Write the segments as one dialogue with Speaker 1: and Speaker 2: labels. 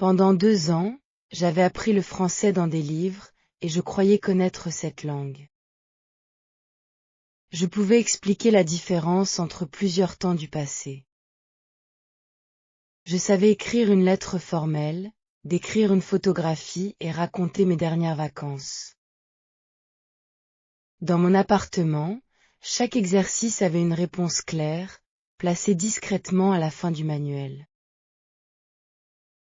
Speaker 1: Pendant 2 ans, j'avais appris le français dans des livres, et je croyais connaître cette langue. Je pouvais expliquer la différence entre plusieurs temps du passé. Je savais écrire une lettre formelle, décrire une photographie et raconter mes dernières vacances. Dans mon appartement, chaque exercice avait une réponse claire, placée discrètement à la fin du manuel.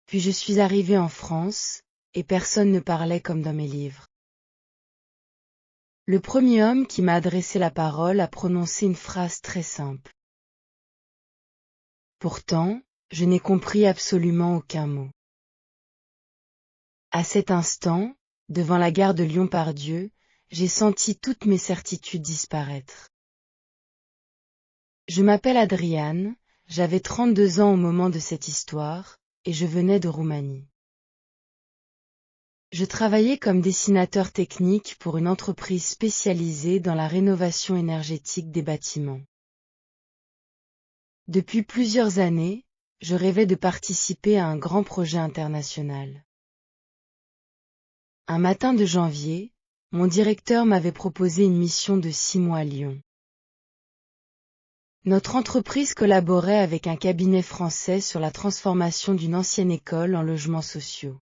Speaker 1: Puis je suis arrivée en France, et personne ne parlait comme dans mes livres. Le premier homme qui m'a adressé la parole a prononcé une phrase très simple. Pourtant, je n'ai compris absolument aucun mot. À cet instant, devant la gare de Lyon-Part-Dieu, j'ai senti toutes mes certitudes disparaître. Je m'appelle Adriane, j'avais 32 ans au moment de cette histoire, et je venais de Roumanie. Je travaillais comme dessinateur technique pour une entreprise spécialisée dans la rénovation énergétique des bâtiments. Depuis plusieurs années, je rêvais de participer à un grand projet international. Un matin de janvier, mon directeur m'avait proposé une mission de 6 mois à Lyon. Notre entreprise collaborait avec un cabinet français sur la transformation d'une ancienne école en logements sociaux.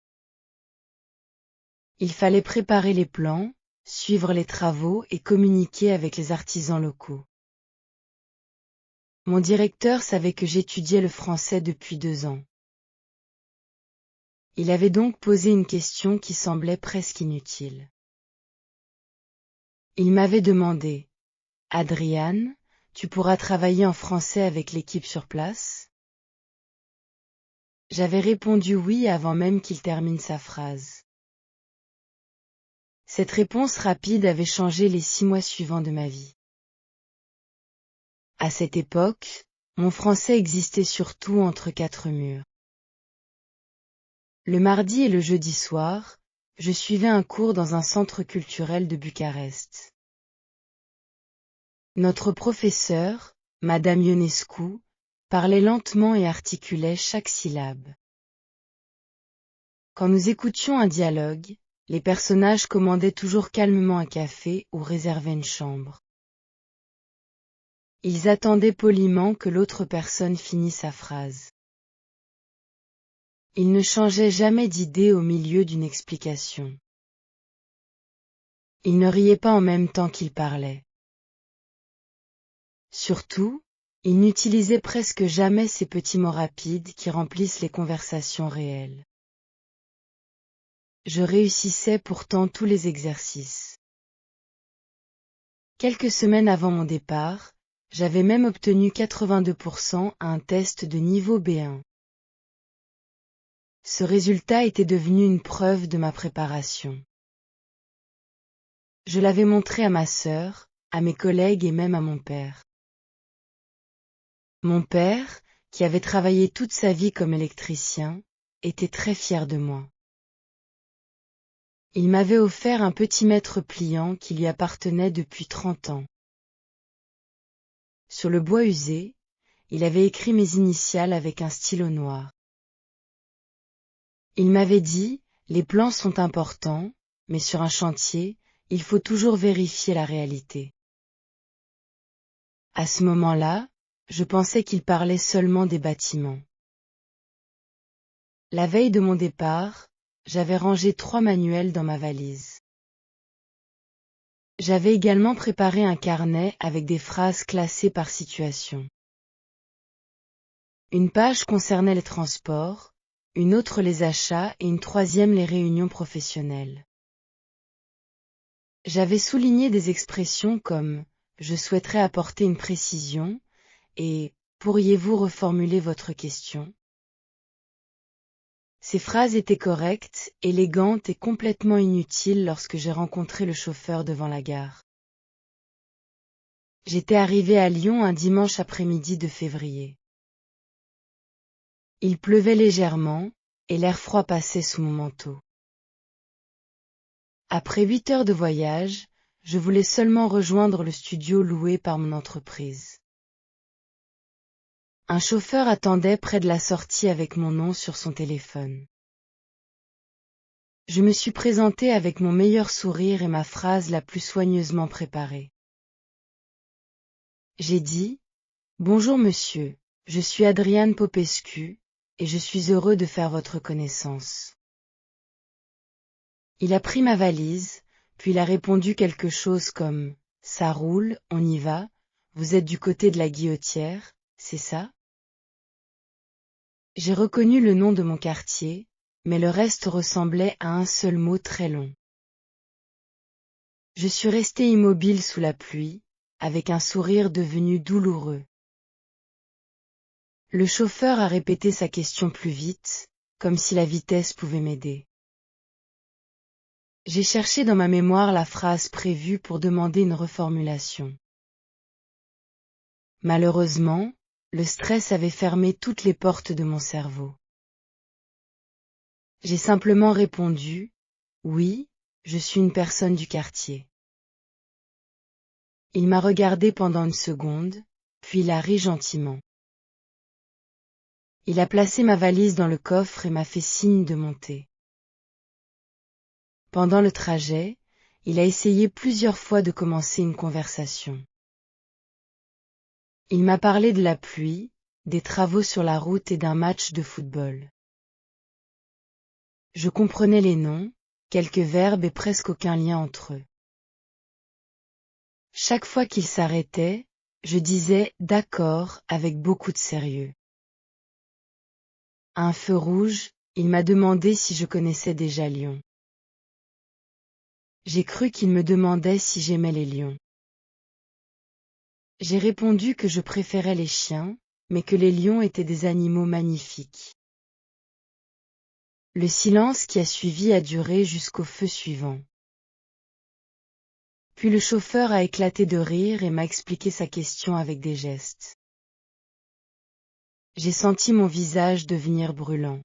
Speaker 1: Il fallait préparer les plans, suivre les travaux et communiquer avec les artisans locaux. Mon directeur savait que j'étudiais le français depuis 2 ans. Il avait donc posé une question qui semblait presque inutile. Il m'avait demandé : « Adriane, tu pourras travailler en français avec l'équipe sur place ? » J'avais répondu oui avant même qu'il termine sa phrase. Cette réponse rapide avait changé les 6 mois suivants de ma vie. À cette époque, mon français existait surtout entre 4 murs. Le mardi et le jeudi soir, je suivais un cours dans un centre culturel de Bucarest. Notre professeur, Madame Ionescu, parlait lentement et articulait chaque syllabe. Quand nous écoutions un dialogue, les personnages commandaient toujours calmement un café ou réservaient une chambre. Ils attendaient poliment que l'autre personne finisse sa phrase. Ils ne changeaient jamais d'idée au milieu d'une explication. Ils ne riaient pas en même temps qu'ils parlaient. Surtout, ils n'utilisaient presque jamais ces petits mots rapides qui remplissent les conversations réelles. Je réussissais pourtant tous les exercices. Quelques semaines avant mon départ, j'avais même obtenu 82% à un test de niveau B1. Ce résultat était devenu une preuve de ma préparation. Je l'avais montré à ma sœur, à mes collègues et même à mon père. Mon père, qui avait travaillé toute sa vie comme électricien, était très fier de moi. Il m'avait offert un petit mètre pliant qui lui appartenait depuis 30 ans. Sur le bois usé, il avait écrit mes initiales avec un stylo noir. Il m'avait dit, les plans sont importants, mais sur un chantier, il faut toujours vérifier la réalité. À ce moment-là, je pensais qu'il parlait seulement des bâtiments. La veille de mon départ, j'avais rangé 3 manuels dans ma valise. J'avais également préparé un carnet avec des phrases classées par situation. Une page concernait les transports, une autre les achats et une troisième les réunions professionnelles. J'avais souligné des expressions comme « je souhaiterais apporter une précision » et « pourriez-vous reformuler votre question ?» Ces phrases étaient correctes, élégantes et complètement inutiles lorsque j'ai rencontré le chauffeur devant la gare. J'étais arrivée à Lyon un dimanche après-midi de février. Il pleuvait légèrement, et l'air froid passait sous mon manteau. Après 8 heures de voyage, je voulais seulement rejoindre le studio loué par mon entreprise. Un chauffeur attendait près de la sortie avec mon nom sur son téléphone. Je me suis présentée avec mon meilleur sourire et ma phrase la plus soigneusement préparée. J'ai dit, « Bonjour monsieur, je suis Adrian Popescu, et je suis heureux de faire votre connaissance. » Il a pris ma valise, puis il a répondu quelque chose comme « Ça roule, on y va, vous êtes du côté de la Guillotière, c'est ça ?» J'ai reconnu le nom de mon quartier, mais le reste ressemblait à un seul mot très long. Je suis resté immobile sous la pluie, avec un sourire devenu douloureux. Le chauffeur a répété sa question plus vite, comme si la vitesse pouvait m'aider. J'ai cherché dans ma mémoire la phrase prévue pour demander une reformulation. Malheureusement, le stress avait fermé toutes les portes de mon cerveau. J'ai simplement répondu, « Oui, je suis une personne du quartier. » Il m'a regardé pendant une seconde, puis il a ri gentiment. Il a placé ma valise dans le coffre et m'a fait signe de monter. Pendant le trajet, il a essayé plusieurs fois de commencer une conversation. Il m'a parlé de la pluie, des travaux sur la route et d'un match de football. Je comprenais les noms, quelques verbes et presque aucun lien entre eux. Chaque fois qu'il s'arrêtait, je disais « d'accord » avec beaucoup de sérieux. À un feu rouge, il m'a demandé si je connaissais déjà Lyon. J'ai cru qu'il me demandait si j'aimais les lions. J'ai répondu que je préférais les chiens, mais que les lions étaient des animaux magnifiques. Le silence qui a suivi a duré jusqu'au feu suivant. Puis le chauffeur a éclaté de rire et m'a expliqué sa question avec des gestes. J'ai senti mon visage devenir brûlant.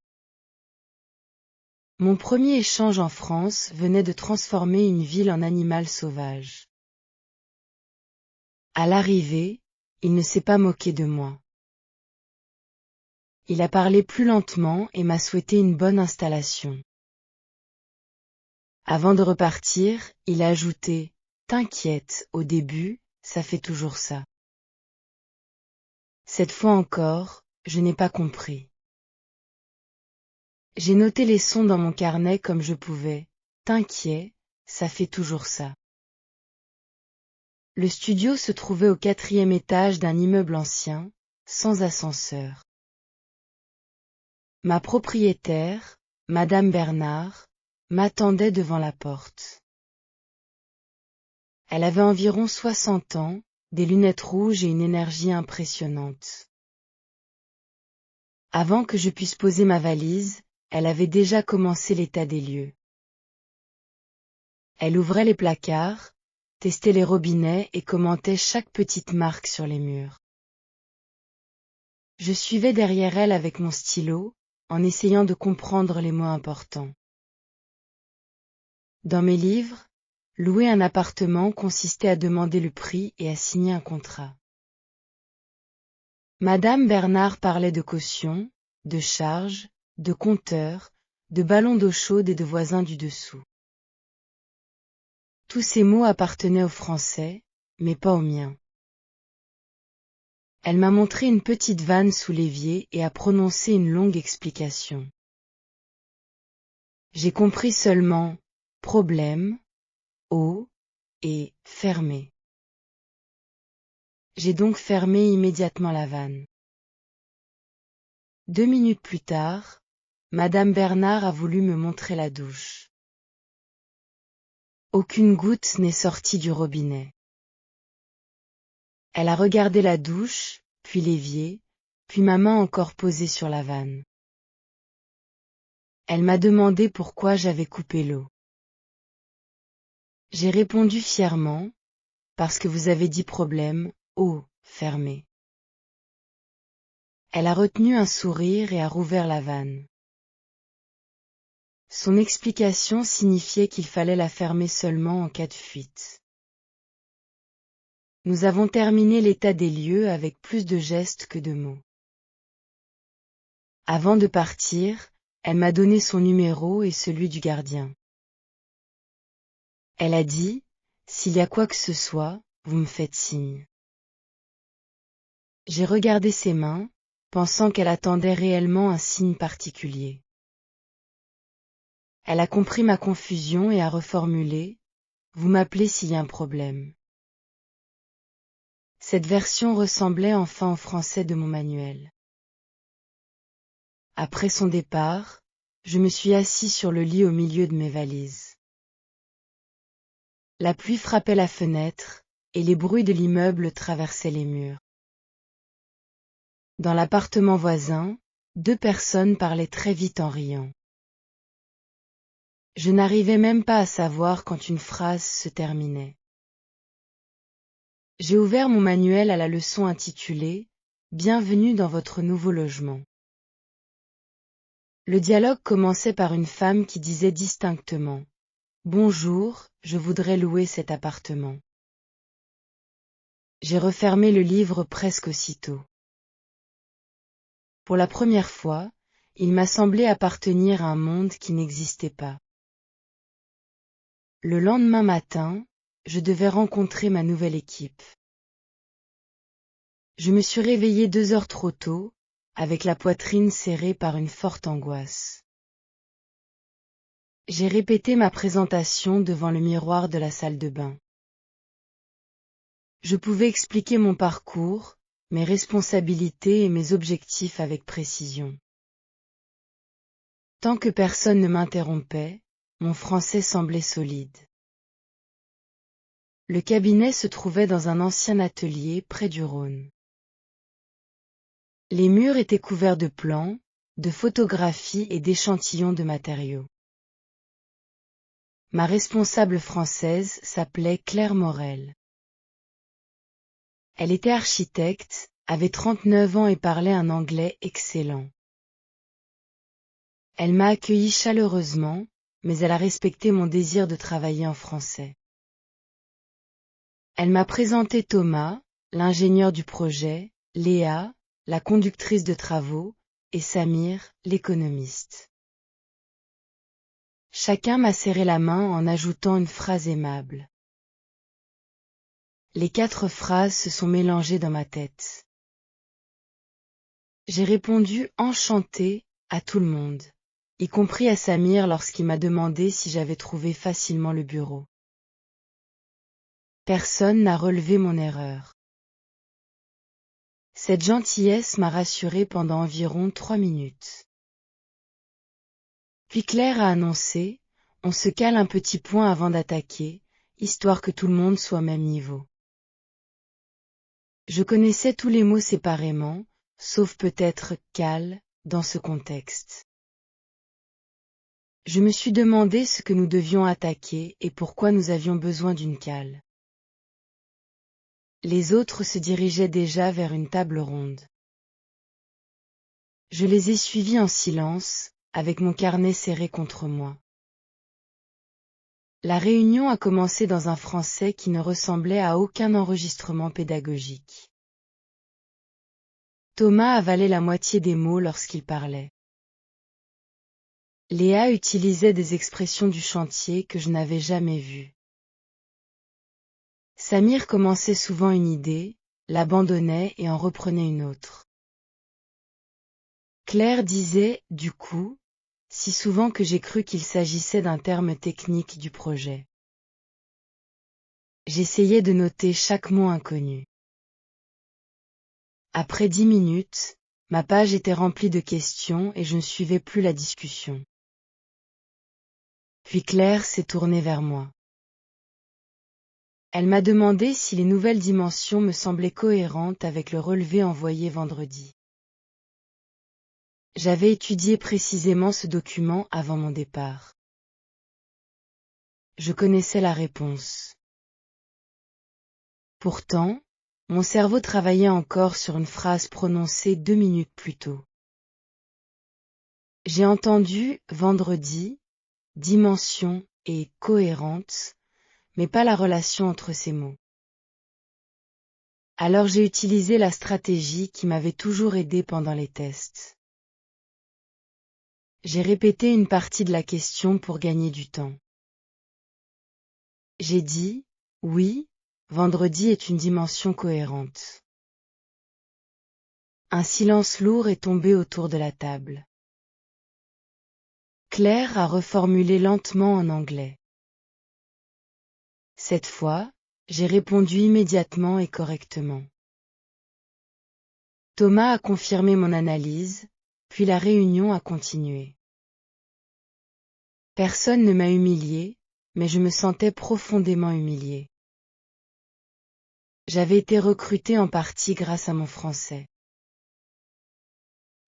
Speaker 1: Mon premier échange en France venait de transformer une ville en animal sauvage. À l'arrivée, il ne s'est pas moqué de moi. Il a parlé plus lentement et m'a souhaité une bonne installation. Avant de repartir, il a ajouté « T'inquiète, au début, ça fait toujours ça. » Cette fois encore, je n'ai pas compris. J'ai noté les sons dans mon carnet comme je pouvais. T'inquiète, ça fait toujours ça. Le studio se trouvait au 4e étage d'un immeuble ancien, sans ascenseur. Ma propriétaire, Madame Bernard, m'attendait devant la porte. Elle avait environ 60 ans, des lunettes rouges et une énergie impressionnante. Avant que je puisse poser ma valise, elle avait déjà commencé l'état des lieux. Elle ouvrait les placards, testait les robinets et commentait chaque petite marque sur les murs. Je suivais derrière elle avec mon stylo, en essayant de comprendre les mots importants. Dans mes livres, louer un appartement consistait à demander le prix et à signer un contrat. Madame Bernard parlait de caution, de charges, de compteurs, de ballons d'eau chaude et de voisins du dessous. Tous ces mots appartenaient aux Français, mais pas aux miens. Elle m'a montré une petite vanne sous l'évier et a prononcé une longue explication. J'ai compris seulement « problème »,« eau » et « fermé ». J'ai donc fermé immédiatement la vanne. 2 minutes plus tard, Madame Bernard a voulu me montrer la douche. Aucune goutte n'est sortie du robinet. Elle a regardé la douche, puis l'évier, puis ma main encore posée sur la vanne. Elle m'a demandé pourquoi j'avais coupé l'eau. J'ai répondu fièrement, parce que vous avez dit problème, eau, fermé. Elle a retenu un sourire et a rouvert la vanne. Son explication signifiait qu'il fallait la fermer seulement en cas de fuite. Nous avons terminé l'état des lieux avec plus de gestes que de mots. Avant de partir, Elle m'a donné son numéro et celui du gardien. Elle a dit, s'il y a quoi que ce soit, vous me faites signe. J'ai regardé ses mains, pensant qu'elle attendait réellement un signe particulier. Elle a compris ma confusion et a reformulé, vous m'appelez s'il y a un problème. Cette version ressemblait enfin au français de mon manuel. Après son départ, je me suis assis sur le lit au milieu de mes valises. La pluie frappait la fenêtre, et les bruits de l'immeuble traversaient les murs. Dans l'appartement voisin, 2 personnes parlaient très vite en riant. Je n'arrivais même pas à savoir quand une phrase se terminait. J'ai ouvert mon manuel à la leçon intitulée « Bienvenue dans votre nouveau logement ». Le dialogue commençait par une femme qui disait distinctement « Bonjour, je voudrais louer cet appartement ». J'ai refermé le livre presque aussitôt. Pour la première fois, il m'a semblé appartenir à un monde qui n'existait pas. Le lendemain matin, je devais rencontrer ma nouvelle équipe. Je me suis réveillée 2 heures trop tôt, avec la poitrine serrée par une forte angoisse. J'ai répété ma présentation devant le miroir de la salle de bain. Je pouvais expliquer mon parcours, mes responsabilités et mes objectifs avec précision. Tant que personne ne m'interrompait, mon français semblait solide. Le cabinet se trouvait dans un ancien atelier près du Rhône. Les murs étaient couverts de plans, de photographies et d'échantillons de matériaux. Ma responsable française s'appelait Claire Morel. Elle était architecte, avait 39 ans et parlait un anglais excellent. Elle m'a accueilli chaleureusement, mais elle a respecté mon désir de travailler en français. Elle m'a présenté Thomas, l'ingénieur du projet, Léa, la conductrice de travaux, et Samir, l'économiste. Chacun m'a serré la main en ajoutant une phrase aimable. Les 4 phrases se sont mélangées dans ma tête. J'ai répondu enchanté à tout le monde, y compris à Samir lorsqu'il m'a demandé si j'avais trouvé facilement le bureau. Personne n'a relevé mon erreur. Cette gentillesse m'a rassuré pendant environ 3 minutes. Puis Claire a annoncé, on se cale un petit point avant d'attaquer, histoire que tout le monde soit au même niveau. Je connaissais tous les mots séparément, sauf peut-être « cale » dans ce contexte. Je me suis demandé ce que nous devions attaquer et pourquoi nous avions besoin d'une cale. Les autres se dirigeaient déjà vers une table ronde. Je les ai suivis en silence, avec mon carnet serré contre moi. La réunion a commencé dans un français qui ne ressemblait à aucun enregistrement pédagogique. Thomas avalait la moitié des mots lorsqu'il parlait. Léa utilisait des expressions du chantier que je n'avais jamais vues. Samir commençait souvent une idée, l'abandonnait et en reprenait une autre. Claire disait, du coup, si souvent que j'ai cru qu'il s'agissait d'un terme technique du projet. J'essayais de noter chaque mot inconnu. Après 10 minutes, ma page était remplie de questions et je ne suivais plus la discussion. Puis Claire s'est tournée vers moi. Elle m'a demandé si les nouvelles dimensions me semblaient cohérentes avec le relevé envoyé vendredi. J'avais étudié précisément ce document avant mon départ. Je connaissais la réponse. Pourtant, mon cerveau travaillait encore sur une phrase prononcée 2 minutes plus tôt. J'ai entendu vendredi, dimension et cohérente, mais pas la relation entre ces mots. Alors j'ai utilisé la stratégie qui m'avait toujours aidé pendant les tests. j'ai répété une partie de la question pour gagner du temps. J'ai dit, oui, vendredi est une dimension cohérente. Un silence lourd est tombé autour de la table. Claire a reformulé lentement en anglais. Cette fois, j'ai répondu immédiatement et correctement. Thomas a confirmé mon analyse, puis la réunion a continué. Personne ne m'a humilié, mais je me sentais profondément humilié. J'avais été recruté en partie grâce à mon français.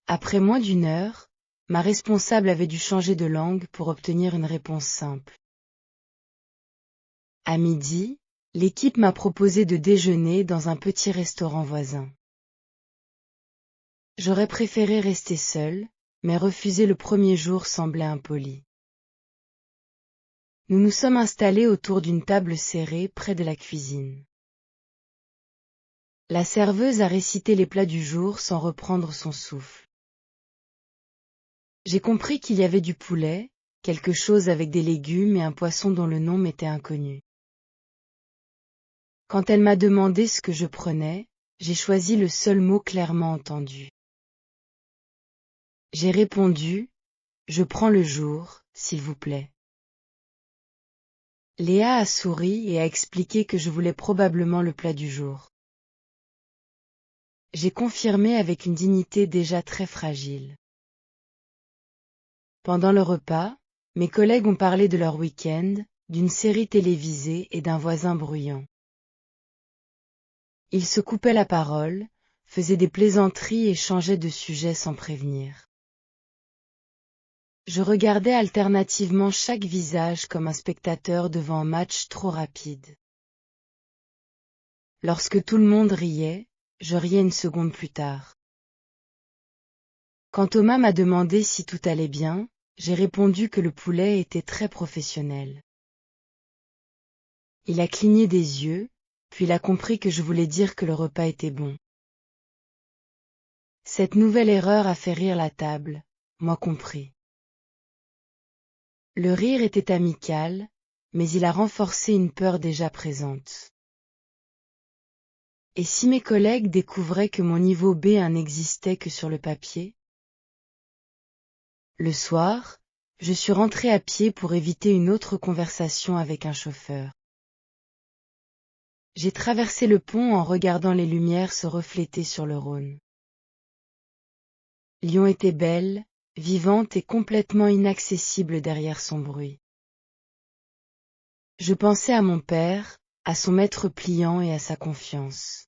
Speaker 1: Après moins d'une heure, ma responsable avait dû changer de langue pour obtenir une réponse simple. À midi, l'équipe m'a proposé de déjeuner dans un petit restaurant voisin. J'aurais préféré rester seule, mais refuser le premier jour semblait impoli. Nous nous sommes installés autour d'une table serrée près de la cuisine. La serveuse a récité les plats du jour sans reprendre son souffle. J'ai compris qu'il y avait du poulet, quelque chose avec des légumes et un poisson dont le nom m'était inconnu. Quand elle m'a demandé ce que je prenais, j'ai choisi le seul mot clairement entendu. J'ai répondu, je prends le jour, s'il vous plaît. Léa a souri et a expliqué que je voulais probablement le plat du jour. J'ai confirmé avec une dignité déjà très fragile. Pendant le repas, mes collègues ont parlé de leur week-end, d'une série télévisée et d'un voisin bruyant. Ils se coupaient la parole, faisaient des plaisanteries et changeaient de sujet sans prévenir. Je regardais alternativement chaque visage comme un spectateur devant un match trop rapide. Lorsque tout le monde riait, je riais une seconde plus tard. Quand Thomas m'a demandé si tout allait bien, j'ai répondu que le poulet était très professionnel. Il a cligné des yeux, puis il a compris que je voulais dire que le repas était bon. Cette nouvelle erreur a fait rire la table, moi compris. Le rire était amical, mais il a renforcé une peur déjà présente. Et si mes collègues découvraient que mon niveau B1 n'existait que sur le papier? Le soir, je suis rentré à pied pour éviter une autre conversation avec un chauffeur. J'ai traversé le pont en regardant les lumières se refléter sur le Rhône. Lyon était belle, vivante et complètement inaccessible derrière son bruit. Je pensais à mon père, à son maître pliant et à sa confiance.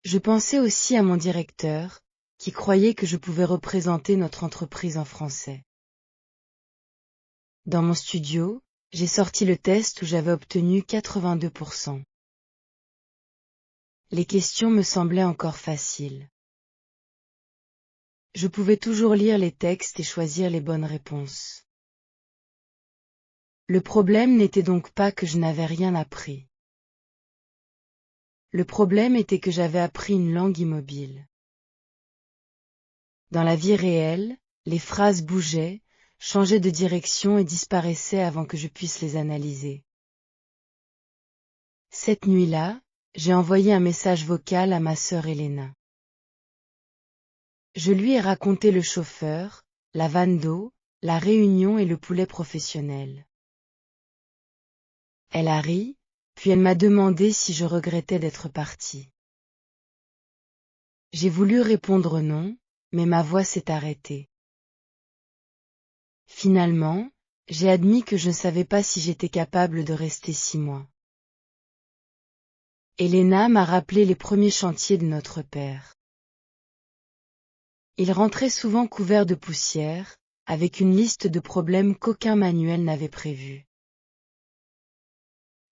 Speaker 1: Je pensais aussi à mon directeur, qui croyait que je pouvais représenter notre entreprise en français. Dans mon studio, j'ai sorti le test où j'avais obtenu 82%. Les questions me semblaient encore faciles. Je pouvais toujours lire les textes et choisir les bonnes réponses. Le problème n'était donc pas que je n'avais rien appris. Le problème était que j'avais appris une langue immobile. Dans la vie réelle, les phrases bougeaient, changeaient de direction et disparaissaient avant que je puisse les analyser. Cette nuit-là, j'ai envoyé un message vocal à ma sœur Elena. Je lui ai raconté le chauffeur, la vanne d'eau, la réunion et le poulet professionnel. Elle a ri, puis elle m'a demandé si je regrettais d'être partie. J'ai voulu répondre non, mais ma voix s'est arrêtée. Finalement, j'ai admis que je ne savais pas si j'étais capable de rester 6 mois. Elena m'a rappelé les premiers chantiers de notre père. Il rentrait souvent couvert de poussière, avec une liste de problèmes qu'aucun manuel n'avait prévus.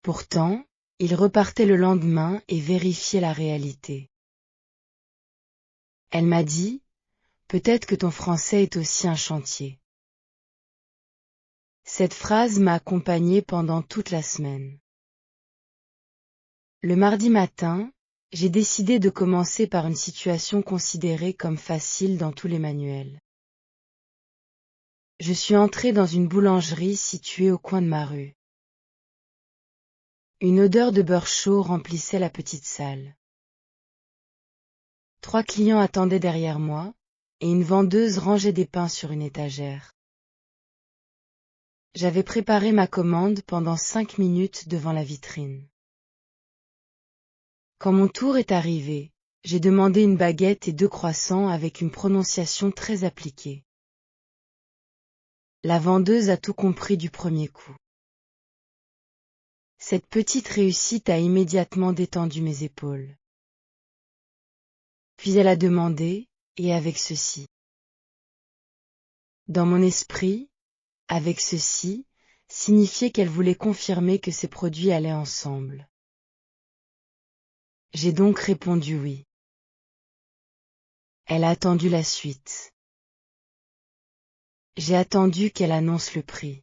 Speaker 1: Pourtant, il repartait le lendemain et vérifiait la réalité. Elle m'a dit, peut-être que ton français est aussi un chantier. Cette phrase m'a accompagnée pendant toute la semaine. Le mardi matin, j'ai décidé de commencer par une situation considérée comme facile dans tous les manuels. Je suis entré dans une boulangerie située au coin de ma rue. Une odeur de beurre chaud remplissait la petite salle. 3 clients attendaient derrière moi, et une vendeuse rangeait des pains sur une étagère. J'avais préparé ma commande pendant 5 minutes devant la vitrine. Quand mon tour est arrivé, j'ai demandé une baguette et 2 croissants avec une prononciation très appliquée. La vendeuse a tout compris du premier coup. Cette petite réussite a immédiatement détendu mes épaules. Puis elle a demandé, et avec ceci. Dans mon esprit, avec ceci, signifiait qu'elle voulait confirmer que ces produits allaient ensemble. J'ai donc répondu oui. Elle a attendu la suite. J'ai attendu qu'elle annonce le prix.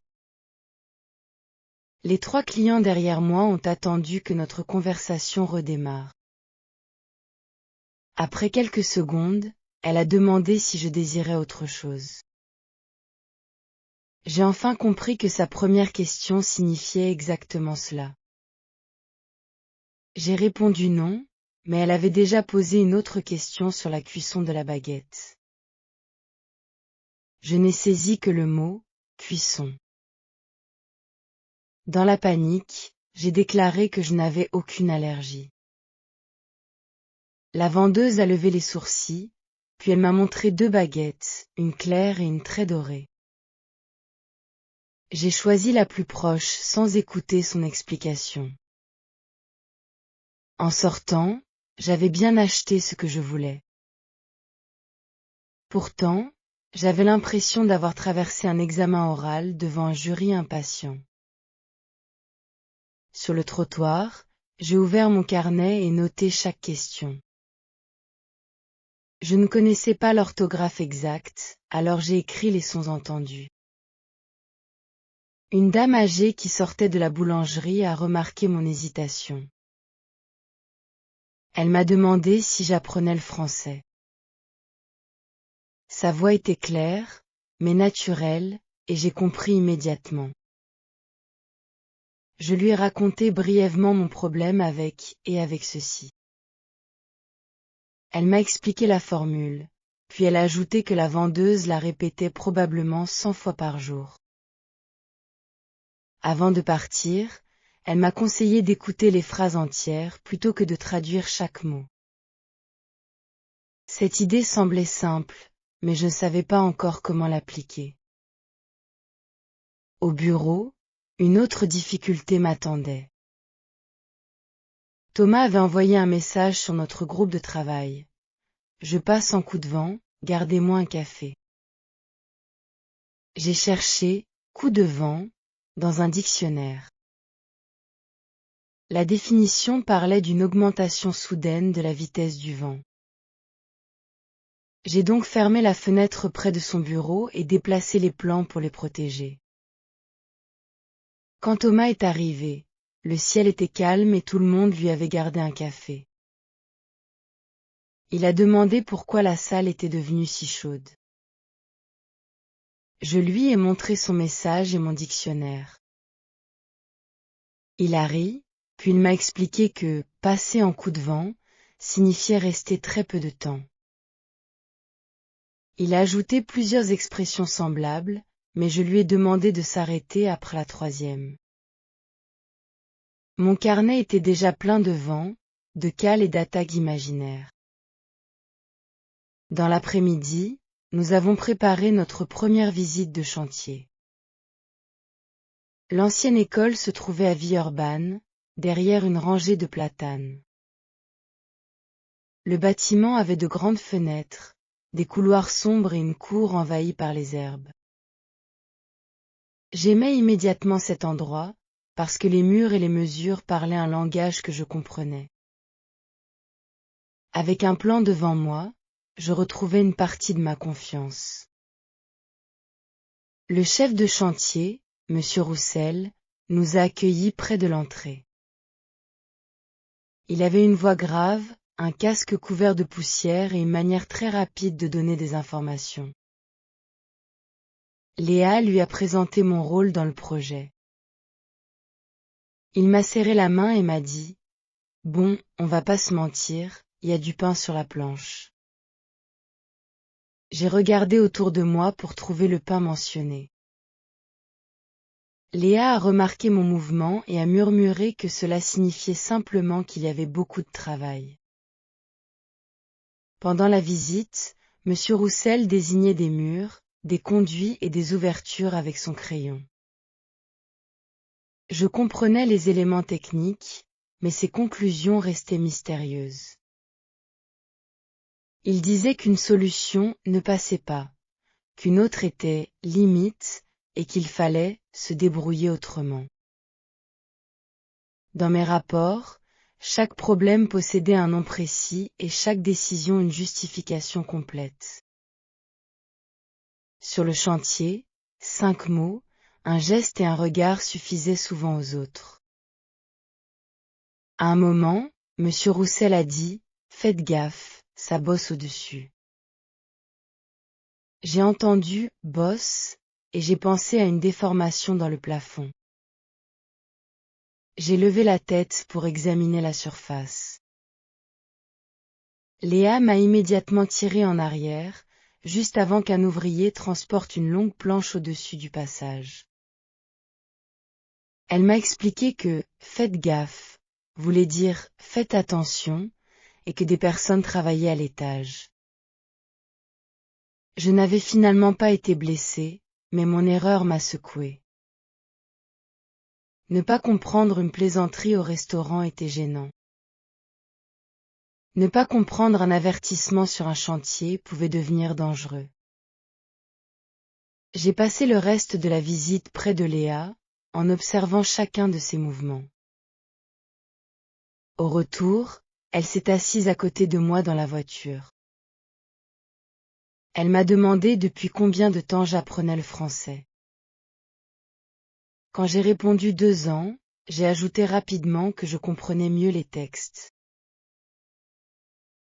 Speaker 1: Les 3 clients derrière moi ont attendu que notre conversation redémarre. Après quelques secondes, elle a demandé si je désirais autre chose. J'ai enfin compris que sa première question signifiait exactement cela. J'ai répondu non, mais elle avait déjà posé une autre question sur la cuisson de la baguette. Je n'ai saisi que le mot « cuisson ». Dans la panique, j'ai déclaré que je n'avais aucune allergie. La vendeuse a levé les sourcils, puis elle m'a montré 2 baguettes, une claire et une très dorée. J'ai choisi la plus proche sans écouter son explication. En sortant, j'avais bien acheté ce que je voulais. Pourtant, j'avais l'impression d'avoir traversé un examen oral devant un jury impatient. Sur le trottoir, j'ai ouvert mon carnet et noté chaque question. Je ne connaissais pas l'orthographe exacte, alors j'ai écrit les sons entendus. Une dame âgée qui sortait de la boulangerie a remarqué mon hésitation. Elle m'a demandé si j'apprenais le français. Sa voix était claire, mais naturelle, et j'ai compris immédiatement. Je lui ai raconté brièvement mon problème avec ceci. Elle m'a expliqué la formule, puis elle a ajouté que la vendeuse la répétait probablement 100 fois par jour. Avant de partir, elle m'a conseillé d'écouter les phrases entières plutôt que de traduire chaque mot. Cette idée semblait simple, mais je ne savais pas encore comment l'appliquer. Au bureau, une autre difficulté m'attendait. Thomas avait envoyé un message sur notre groupe de travail. Je passe en coup de vent, gardez-moi un café. J'ai cherché coup de vent dans un dictionnaire. La définition parlait d'une augmentation soudaine de la vitesse du vent. J'ai donc fermé la fenêtre près de son bureau et déplacé les plans pour les protéger. Quand Thomas est arrivé, le ciel était calme et tout le monde lui avait gardé un café. Il a demandé pourquoi la salle était devenue si chaude. Je lui ai montré son message et mon dictionnaire. Il a ri, puis il m'a expliqué que « passer en coup de vent » signifiait rester très peu de temps. Il a ajouté plusieurs expressions semblables, mais je lui ai demandé de s'arrêter après la 3e. Mon carnet était déjà plein de vent, de cales et d'attaques imaginaires. Dans l'après-midi, nous avons préparé notre première visite de chantier. L'ancienne école se trouvait à Villeurbanne, derrière une rangée de platanes. Le bâtiment avait de grandes fenêtres, des couloirs sombres et une cour envahie par les herbes. J'aimais immédiatement cet endroit, parce que les murs et les mesures parlaient un langage que je comprenais. Avec un plan devant moi, je retrouvais une partie de ma confiance. Le chef de chantier, Monsieur Roussel, nous a accueillis près de l'entrée. Il avait une voix grave, un casque couvert de poussière et une manière très rapide de donner des informations. Léa lui a présenté mon rôle dans le projet. Il m'a serré la main et m'a dit « Bon, on va pas se mentir, il y a du pain sur la planche. » J'ai regardé autour de moi pour trouver le pain mentionné. Léa a remarqué mon mouvement et a murmuré que cela signifiait simplement qu'il y avait beaucoup de travail. Pendant la visite, M. Roussel désignait des murs, des conduits et des ouvertures avec son crayon. Je comprenais les éléments techniques, mais ses conclusions restaient mystérieuses. Il disait qu'une solution ne passait pas, qu'une autre était limite et qu'il fallait se débrouiller autrement. Dans mes rapports, chaque problème possédait un nom précis et chaque décision une justification complète. Sur le chantier, 5 mots, un geste et un regard suffisaient souvent aux autres. À un moment, M. Roussel a dit « Faites gaffe, ça bosse au-dessus ». J'ai entendu « bosse » et j'ai pensé à une déformation dans le plafond. J'ai levé la tête pour examiner la surface. Léa m'a immédiatement tiré en arrière, juste avant qu'un ouvrier transporte une longue planche au-dessus du passage. Elle m'a expliqué que « faites gaffe » voulait dire « faites attention » et que des personnes travaillaient à l'étage. Je n'avais finalement pas été blessée, mais mon erreur m'a secouée. Ne pas comprendre une plaisanterie au restaurant était gênant. Ne pas comprendre un avertissement sur un chantier pouvait devenir dangereux. J'ai passé le reste de la visite près de Léa, en observant chacun de ses mouvements. Au retour, elle s'est assise à côté de moi dans la voiture. Elle m'a demandé depuis combien de temps j'apprenais le français. Quand j'ai répondu 2 ans, j'ai ajouté rapidement que je comprenais mieux les textes.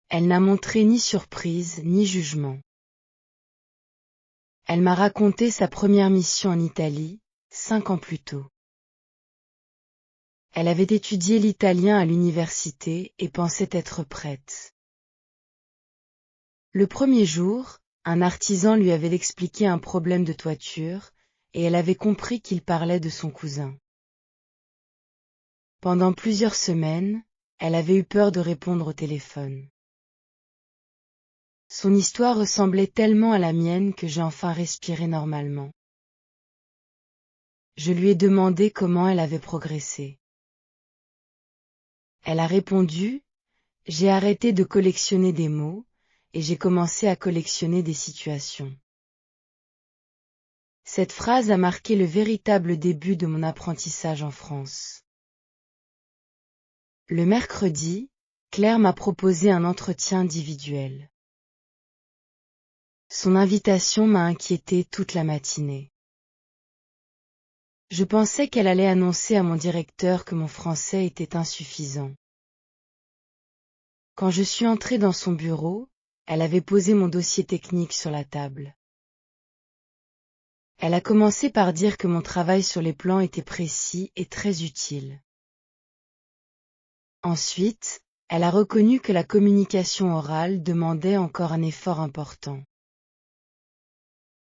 Speaker 1: Elle n'a montré ni surprise ni jugement. Elle m'a raconté sa première mission en Italie, 5 ans plus tôt. Elle avait étudié l'italien à l'université et pensait être prête. Le premier jour, un artisan lui avait expliqué un problème de toiture, et elle avait compris qu'il parlait de son cousin. Pendant plusieurs semaines, elle avait eu peur de répondre au téléphone. Son histoire ressemblait tellement à la mienne que j'ai enfin respiré normalement. Je lui ai demandé comment elle avait progressé. Elle a répondu « J'ai arrêté de collectionner des mots, et j'ai commencé à collectionner des situations ». Cette phrase a marqué le véritable début de mon apprentissage en France. Le mercredi, Claire m'a proposé un entretien individuel. Son invitation m'a inquiétée toute la matinée. Je pensais qu'elle allait annoncer à mon directeur que mon français était insuffisant. Quand je suis entrée dans son bureau, elle avait posé mon dossier technique sur la table. Elle a commencé par dire que mon travail sur les plans était précis et très utile. Ensuite, elle a reconnu que la communication orale demandait encore un effort important.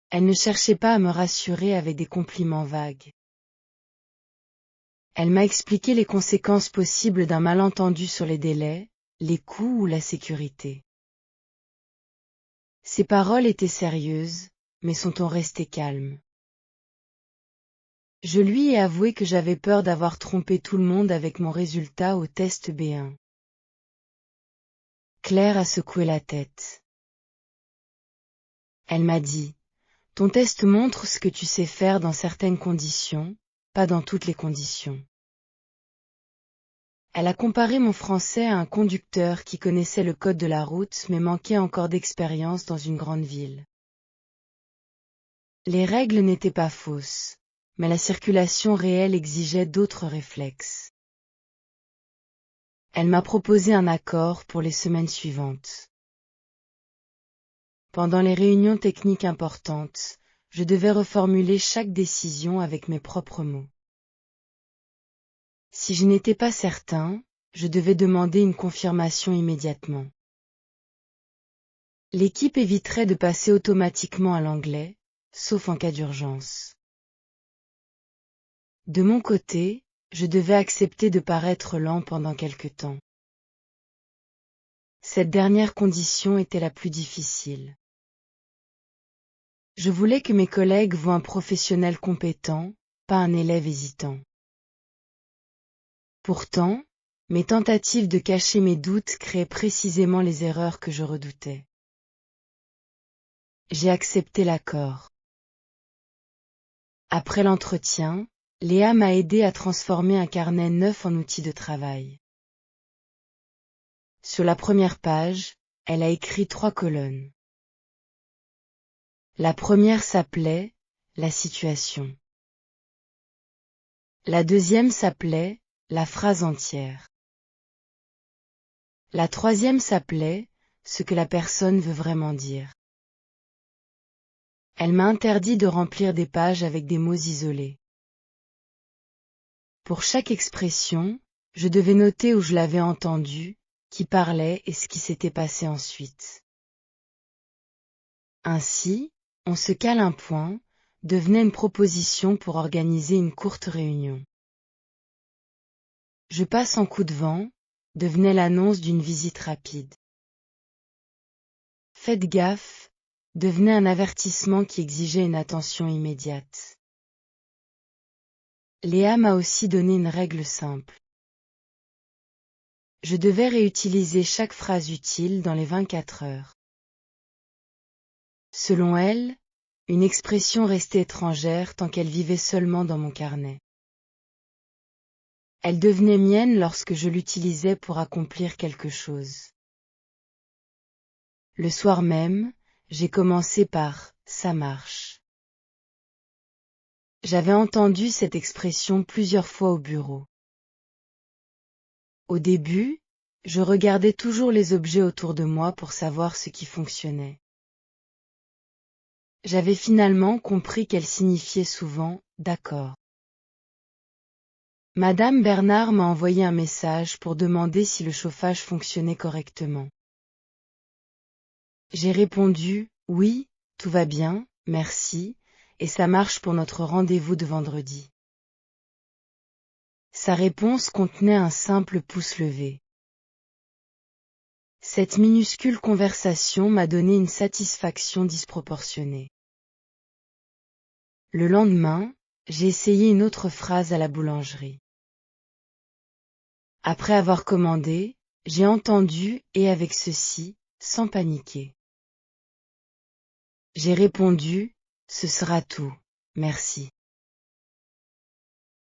Speaker 1: Elle ne cherchait pas à me rassurer avec des compliments vagues. Elle m'a expliqué les conséquences possibles d'un malentendu sur les délais, les coûts ou la sécurité. Ses paroles étaient sérieuses, mais son ton restait calme. Je lui ai avoué que j'avais peur d'avoir trompé tout le monde avec mon résultat au test B1. Claire a secoué la tête. Elle m'a dit, « Ton test montre ce que tu sais faire dans certaines conditions, pas dans toutes les conditions. » Elle a comparé mon français à un conducteur qui connaissait le code de la route mais manquait encore d'expérience dans une grande ville. Les règles n'étaient pas fausses, mais la circulation réelle exigeait d'autres réflexes. Elle m'a proposé un accord pour les semaines suivantes. Pendant les réunions techniques importantes, je devais reformuler chaque décision avec mes propres mots. Si je n'étais pas certain, je devais demander une confirmation immédiatement. L'équipe éviterait de passer automatiquement à l'anglais, sauf en cas d'urgence. De mon côté, je devais accepter de paraître lent pendant quelque temps. Cette dernière condition était la plus difficile. Je voulais que mes collègues voient un professionnel compétent, pas un élève hésitant. Pourtant, mes tentatives de cacher mes doutes créaient précisément les erreurs que je redoutais. J'ai accepté l'accord. Après l'entretien, Léa m'a aidé à transformer un carnet neuf en outil de travail. Sur la première page, elle a écrit 3 colonnes. La première s'appelait « La situation ». La deuxième s'appelait « La phrase entière ». La troisième s'appelait « Ce que la personne veut vraiment dire ». Elle m'a interdit de remplir des pages avec des mots isolés. Pour chaque expression, je devais noter où je l'avais entendue, qui parlait et ce qui s'était passé ensuite. Ainsi, on se cale un point, devenait une proposition pour organiser une courte réunion. Je passe en coup de vent, devenait l'annonce d'une visite rapide. Faites gaffe, devenait un avertissement qui exigeait une attention immédiate. Léa m'a aussi donné une règle simple. Je devais réutiliser chaque phrase utile dans les 24 heures. Selon elle, une expression restait étrangère tant qu'elle vivait seulement dans mon carnet. Elle devenait mienne lorsque je l'utilisais pour accomplir quelque chose. Le soir même, j'ai commencé par « ça marche ». J'avais entendu cette expression plusieurs fois au bureau. Au début, je regardais toujours les objets autour de moi pour savoir ce qui fonctionnait. J'avais finalement compris qu'elle signifiait souvent « d'accord ». Madame Bernard m'a envoyé un message pour demander si le chauffage fonctionnait correctement. J'ai répondu « oui, tout va bien, merci, et ça marche pour notre rendez-vous de vendredi ». Sa réponse contenait un simple pouce levé. Cette minuscule conversation m'a donné une satisfaction disproportionnée. Le lendemain, j'ai essayé une autre phrase à la boulangerie. Après avoir commandé, j'ai entendu « et avec ceci », sans paniquer. J'ai répondu « ce sera tout, merci ».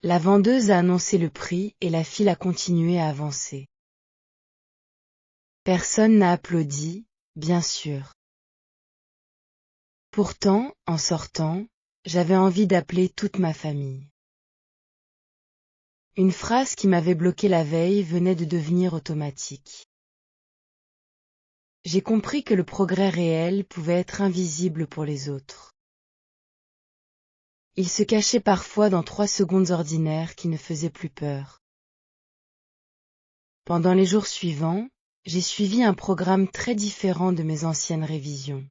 Speaker 1: La vendeuse a annoncé le prix et la file a continué à avancer. Personne n'a applaudi, bien sûr. Pourtant, en sortant, j'avais envie d'appeler toute ma famille. Une phrase qui m'avait bloqué la veille venait de devenir automatique. J'ai compris que le progrès réel pouvait être invisible pour les autres. Il se cachait parfois dans 3 secondes ordinaires qui ne faisaient plus peur. Pendant les jours suivants, j'ai suivi un programme très différent de mes anciennes révisions.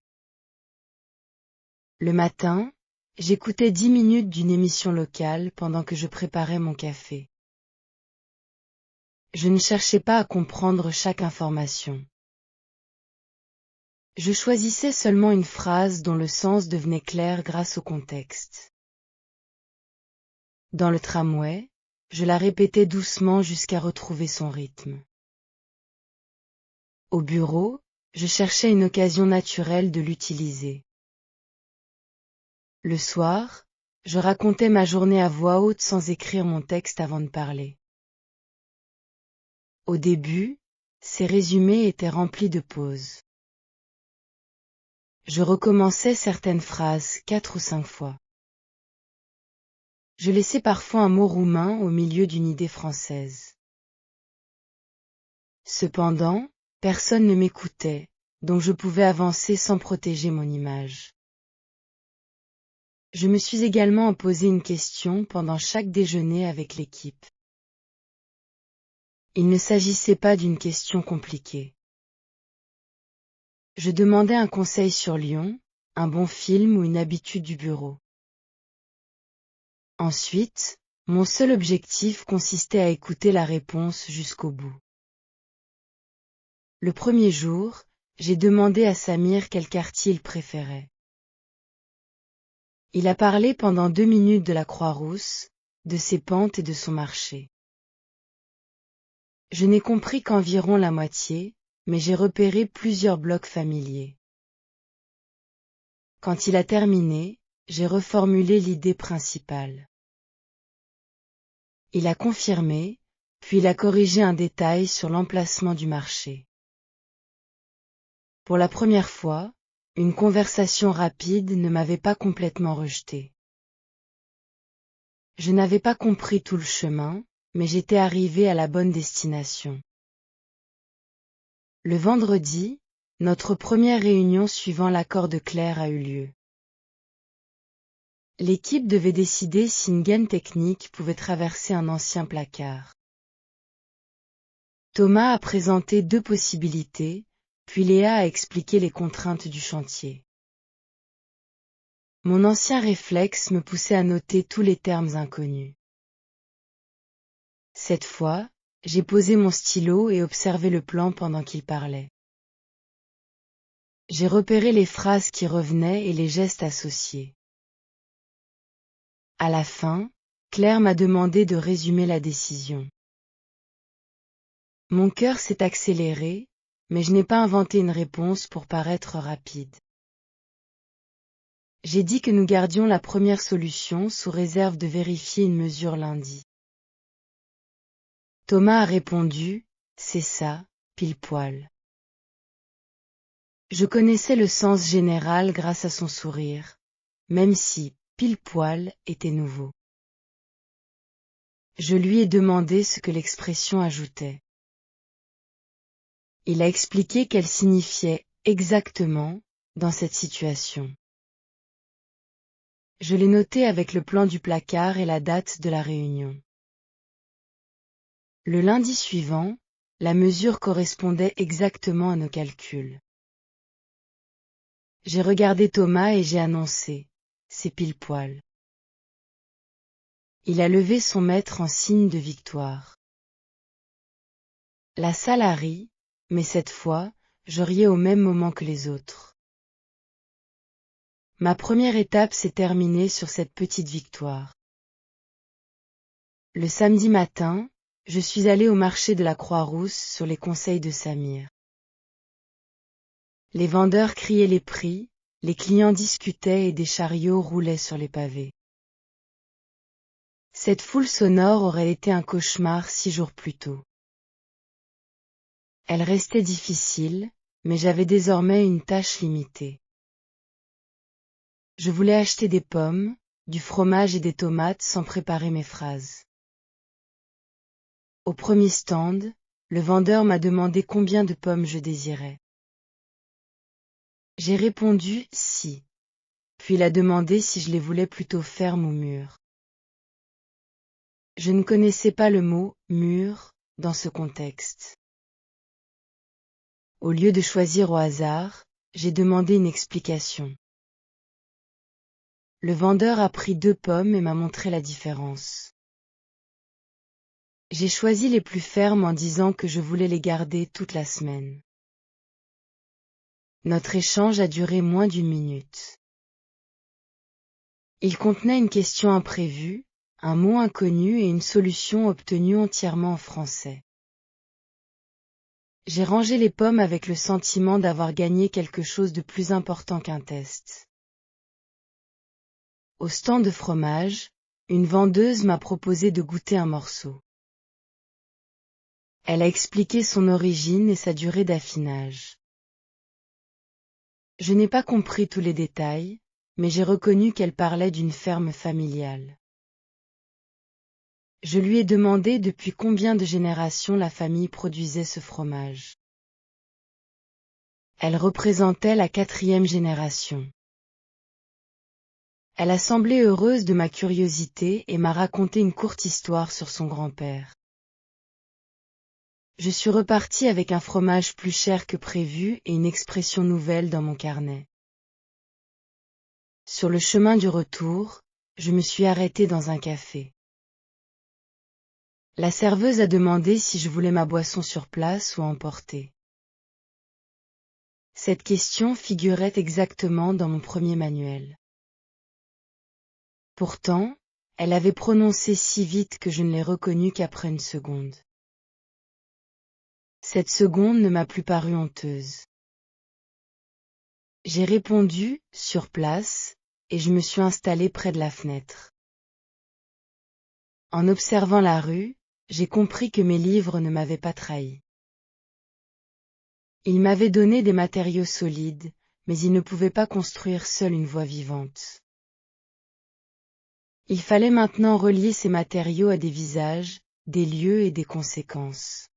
Speaker 1: Le matin, j'écoutais 10 minutes d'une émission locale pendant que je préparais mon café. Je ne cherchais pas à comprendre chaque information. Je choisissais seulement une phrase dont le sens devenait clair grâce au contexte. Dans le tramway, je la répétais doucement jusqu'à retrouver son rythme. Au bureau, je cherchais une occasion naturelle de l'utiliser. Le soir, je racontais ma journée à voix haute sans écrire mon texte avant de parler. Au début, ces résumés étaient remplis de pauses. Je recommençais certaines phrases 4 ou 5 fois. Je laissais parfois un mot roumain au milieu d'une idée française. Cependant, personne ne m'écoutait, donc je pouvais avancer sans protéger mon image. Je me suis également posé une question pendant chaque déjeuner avec l'équipe. Il ne s'agissait pas d'une question compliquée. Je demandais un conseil sur Lyon, un bon film ou une habitude du bureau. Ensuite, mon seul objectif consistait à écouter la réponse jusqu'au bout. Le premier jour, j'ai demandé à Samir quel quartier il préférait. Il a parlé pendant 2 minutes de la Croix-Rousse, de ses pentes et de son marché. Je n'ai compris qu'environ la moitié, mais j'ai repéré plusieurs blocs familiers. Quand il a terminé, j'ai reformulé l'idée principale. Il a confirmé, puis il a corrigé un détail sur l'emplacement du marché. Pour la première fois, une conversation rapide ne m'avait pas complètement rejeté. Je n'avais pas compris tout le chemin, mais j'étais arrivé à la bonne destination. Le vendredi, notre première réunion suivant l'accord de Claire a eu lieu. L'équipe devait décider si une gaine technique pouvait traverser un ancien placard. Thomas a présenté 2 possibilités, puis Léa a expliqué les contraintes du chantier. Mon ancien réflexe me poussait à noter tous les termes inconnus. Cette fois, j'ai posé mon stylo et observé le plan pendant qu'il parlait. J'ai repéré les phrases qui revenaient et les gestes associés. À la fin, Claire m'a demandé de résumer la décision. Mon cœur s'est accéléré, mais je n'ai pas inventé une réponse pour paraître rapide. J'ai dit que nous gardions la première solution sous réserve de vérifier une mesure lundi. Thomas a répondu, c'est ça, pile poil. Je connaissais le sens général grâce à son sourire, même si, pile poil, était nouveau. Je lui ai demandé ce que l'expression ajoutait. Il a expliqué qu'elle signifiait exactement dans cette situation. Je l'ai noté avec le plan du placard et la date de la réunion. Le lundi suivant, la mesure correspondait exactement à nos calculs. J'ai regardé Thomas et j'ai annoncé, c'est pile poil. Il a levé son mètre en signe de victoire. La salle a ri, mais cette fois, je riais au même moment que les autres. Ma première étape s'est terminée sur cette petite victoire. Le samedi matin, je suis allé au marché de la Croix-Rousse sur les conseils de Samir. Les vendeurs criaient les prix, les clients discutaient et des chariots roulaient sur les pavés. Cette foule sonore aurait été un cauchemar 6 jours plus tôt. Elle restait difficile, mais j'avais désormais une tâche limitée. Je voulais acheter des pommes, du fromage et des tomates sans préparer mes phrases. Au premier stand, le vendeur m'a demandé combien de pommes je désirais. J'ai répondu « si », puis il a demandé si je les voulais plutôt fermes ou mûres. Je ne connaissais pas le mot « mûr » dans ce contexte. Au lieu de choisir au hasard, j'ai demandé une explication. Le vendeur a pris 2 pommes et m'a montré la différence. J'ai choisi les plus fermes en disant que je voulais les garder toute la semaine. Notre échange a duré moins d'1 minute. Il contenait une question imprévue, un mot inconnu et une solution obtenue entièrement en français. J'ai rangé les pommes avec le sentiment d'avoir gagné quelque chose de plus important qu'un test. Au stand de fromage, une vendeuse m'a proposé de goûter un morceau. Elle a expliqué son origine et sa durée d'affinage. Je n'ai pas compris tous les détails, mais j'ai reconnu qu'elle parlait d'une ferme familiale. Je lui ai demandé depuis combien de générations la famille produisait ce fromage. Elle représentait la 4e génération. Elle a semblé heureuse de ma curiosité et m'a raconté une courte histoire sur son grand-père. Je suis reparti avec un fromage plus cher que prévu et une expression nouvelle dans mon carnet. Sur le chemin du retour, je me suis arrêté dans un café. La serveuse a demandé si je voulais ma boisson sur place ou à emporter. Cette question figurait exactement dans mon premier manuel. Pourtant, elle avait prononcé si vite que je ne l'ai reconnue qu'après une seconde. Cette seconde ne m'a plus paru honteuse. J'ai répondu, sur place, et je me suis installé près de la fenêtre. En observant la rue, j'ai compris que mes livres ne m'avaient pas trahi. Ils m'avaient donné des matériaux solides, mais ils ne pouvaient pas construire seuls une voix vivante. Il fallait maintenant relier ces matériaux à des visages, des lieux et des conséquences.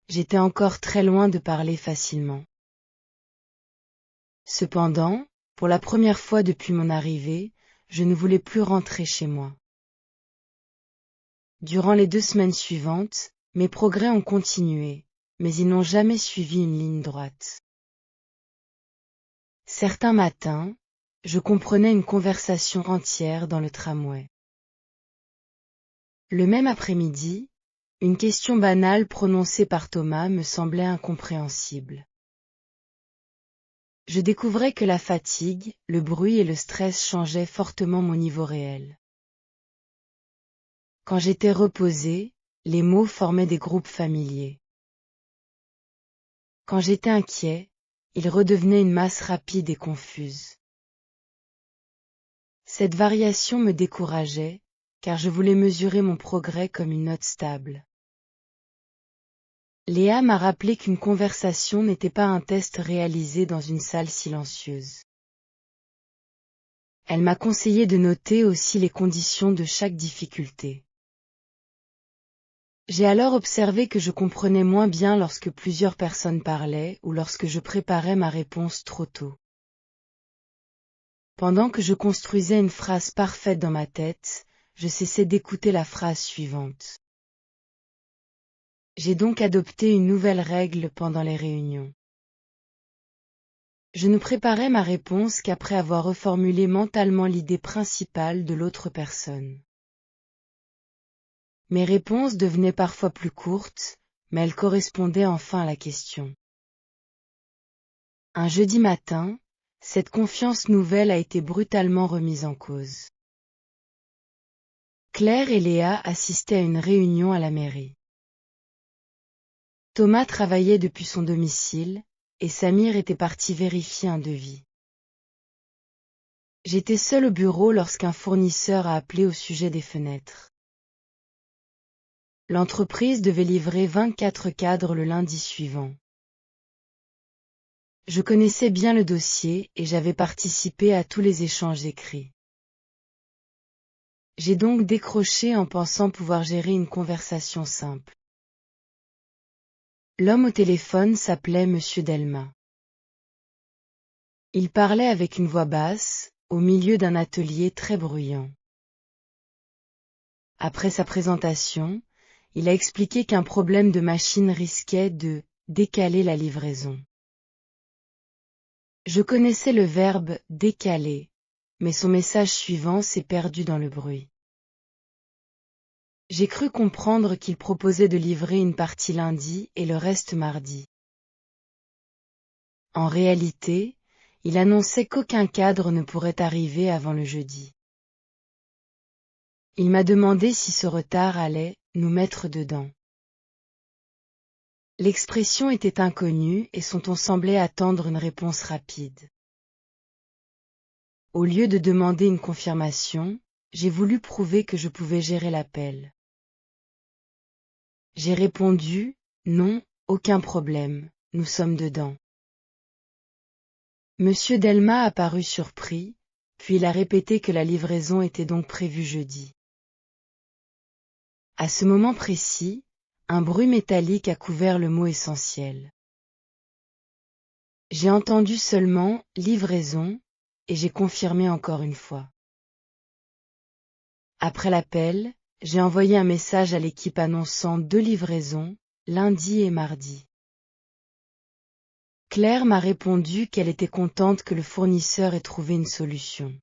Speaker 1: J'étais encore très loin de parler facilement. Cependant, pour la première fois depuis mon arrivée, je ne voulais plus rentrer chez moi. Durant les 2 semaines suivantes, mes progrès ont continué, mais ils n'ont jamais suivi une ligne droite. Certains matins, je comprenais une conversation entière dans le tramway. Le même après-midi, une question banale prononcée par Thomas me semblait incompréhensible. Je découvrais que la fatigue, le bruit et le stress changeaient fortement mon niveau réel. Quand j'étais reposé, les mots formaient des groupes familiers. Quand j'étais inquiet, ils redevenaient une masse rapide et confuse. Cette variation me décourageait, car je voulais mesurer mon progrès comme une note stable. Léa m'a rappelé qu'une conversation n'était pas un test réalisé dans une salle silencieuse. Elle m'a conseillé de noter aussi les conditions de chaque difficulté. J'ai alors observé que je comprenais moins bien lorsque plusieurs personnes parlaient ou lorsque je préparais ma réponse trop tôt. Pendant que je construisais une phrase parfaite dans ma tête, je cessais d'écouter la phrase suivante. J'ai donc adopté une nouvelle règle pendant les réunions. Je ne préparais ma réponse qu'après avoir reformulé mentalement l'idée principale de l'autre personne. Mes réponses devenaient parfois plus courtes, mais elles correspondaient enfin à la question. Un jeudi matin, cette confiance nouvelle a été brutalement remise en cause. Claire et Léa assistaient à une réunion à la mairie. Thomas travaillait depuis son domicile, et Samir était parti vérifier un devis. J'étais seul au bureau lorsqu'un fournisseur a appelé au sujet des fenêtres. L'entreprise devait livrer 24 cadres le lundi suivant. Je connaissais bien le dossier et j'avais participé à tous les échanges écrits. J'ai donc décroché en pensant pouvoir gérer une conversation simple. L'homme au téléphone s'appelait Monsieur Delma. Il parlait avec une voix basse, au milieu d'un atelier très bruyant. Après sa présentation, il a expliqué qu'un problème de machine risquait de décaler la livraison. Je connaissais le verbe décaler, mais son message suivant s'est perdu dans le bruit. J'ai cru comprendre qu'il proposait de livrer une partie lundi et le reste mardi. En réalité, il annonçait qu'aucun cadre ne pourrait arriver avant le jeudi. Il m'a demandé si ce retard allait nous mettre dedans. L'expression était inconnue et son ton semblait attendre une réponse rapide. Au lieu de demander une confirmation, j'ai voulu prouver que je pouvais gérer l'appel. J'ai répondu, non, aucun problème, nous sommes dedans. Monsieur Delma a paru surpris, puis il a répété que la livraison était donc prévue jeudi. À ce moment précis, un bruit métallique a couvert le mot essentiel. J'ai entendu seulement « livraison » et j'ai confirmé encore une fois. Après l'appel, j'ai envoyé un message à l'équipe annonçant 2 livraisons, lundi et mardi. Claire m'a répondu qu'elle était contente que le fournisseur ait trouvé une solution.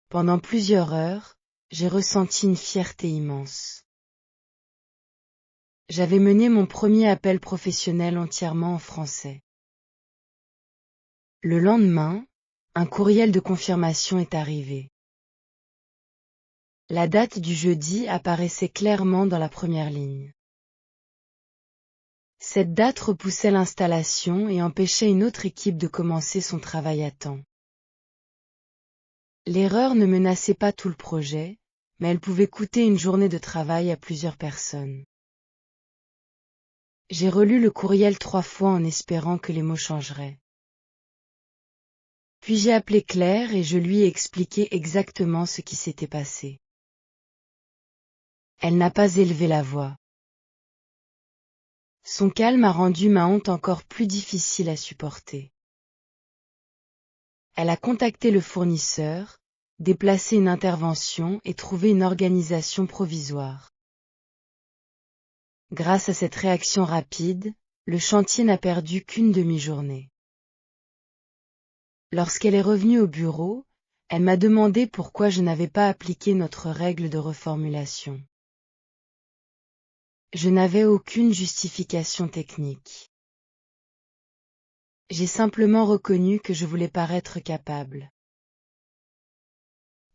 Speaker 1: Pendant plusieurs heures, j'ai ressenti une fierté immense. J'avais mené mon premier appel professionnel entièrement en français. Le lendemain, un courriel de confirmation est arrivé. La date du jeudi apparaissait clairement dans la première ligne. Cette date repoussait l'installation et empêchait une autre équipe de commencer son travail à temps. L'erreur ne menaçait pas tout le projet, mais elle pouvait coûter une journée de travail à plusieurs personnes. J'ai relu le courriel 3 fois en espérant que les mots changeraient. Puis j'ai appelé Claire et je lui ai expliqué exactement ce qui s'était passé. Elle n'a pas élevé la voix. Son calme a rendu ma honte encore plus difficile à supporter. Elle a contacté le fournisseur, déplacé une intervention et trouvé une organisation provisoire. Grâce à cette réaction rapide, le chantier n'a perdu qu'une demi-journée. Lorsqu'elle est revenue au bureau, elle m'a demandé pourquoi je n'avais pas appliqué notre règle de reformulation. Je n'avais aucune justification technique. J'ai simplement reconnu que je voulais paraître capable.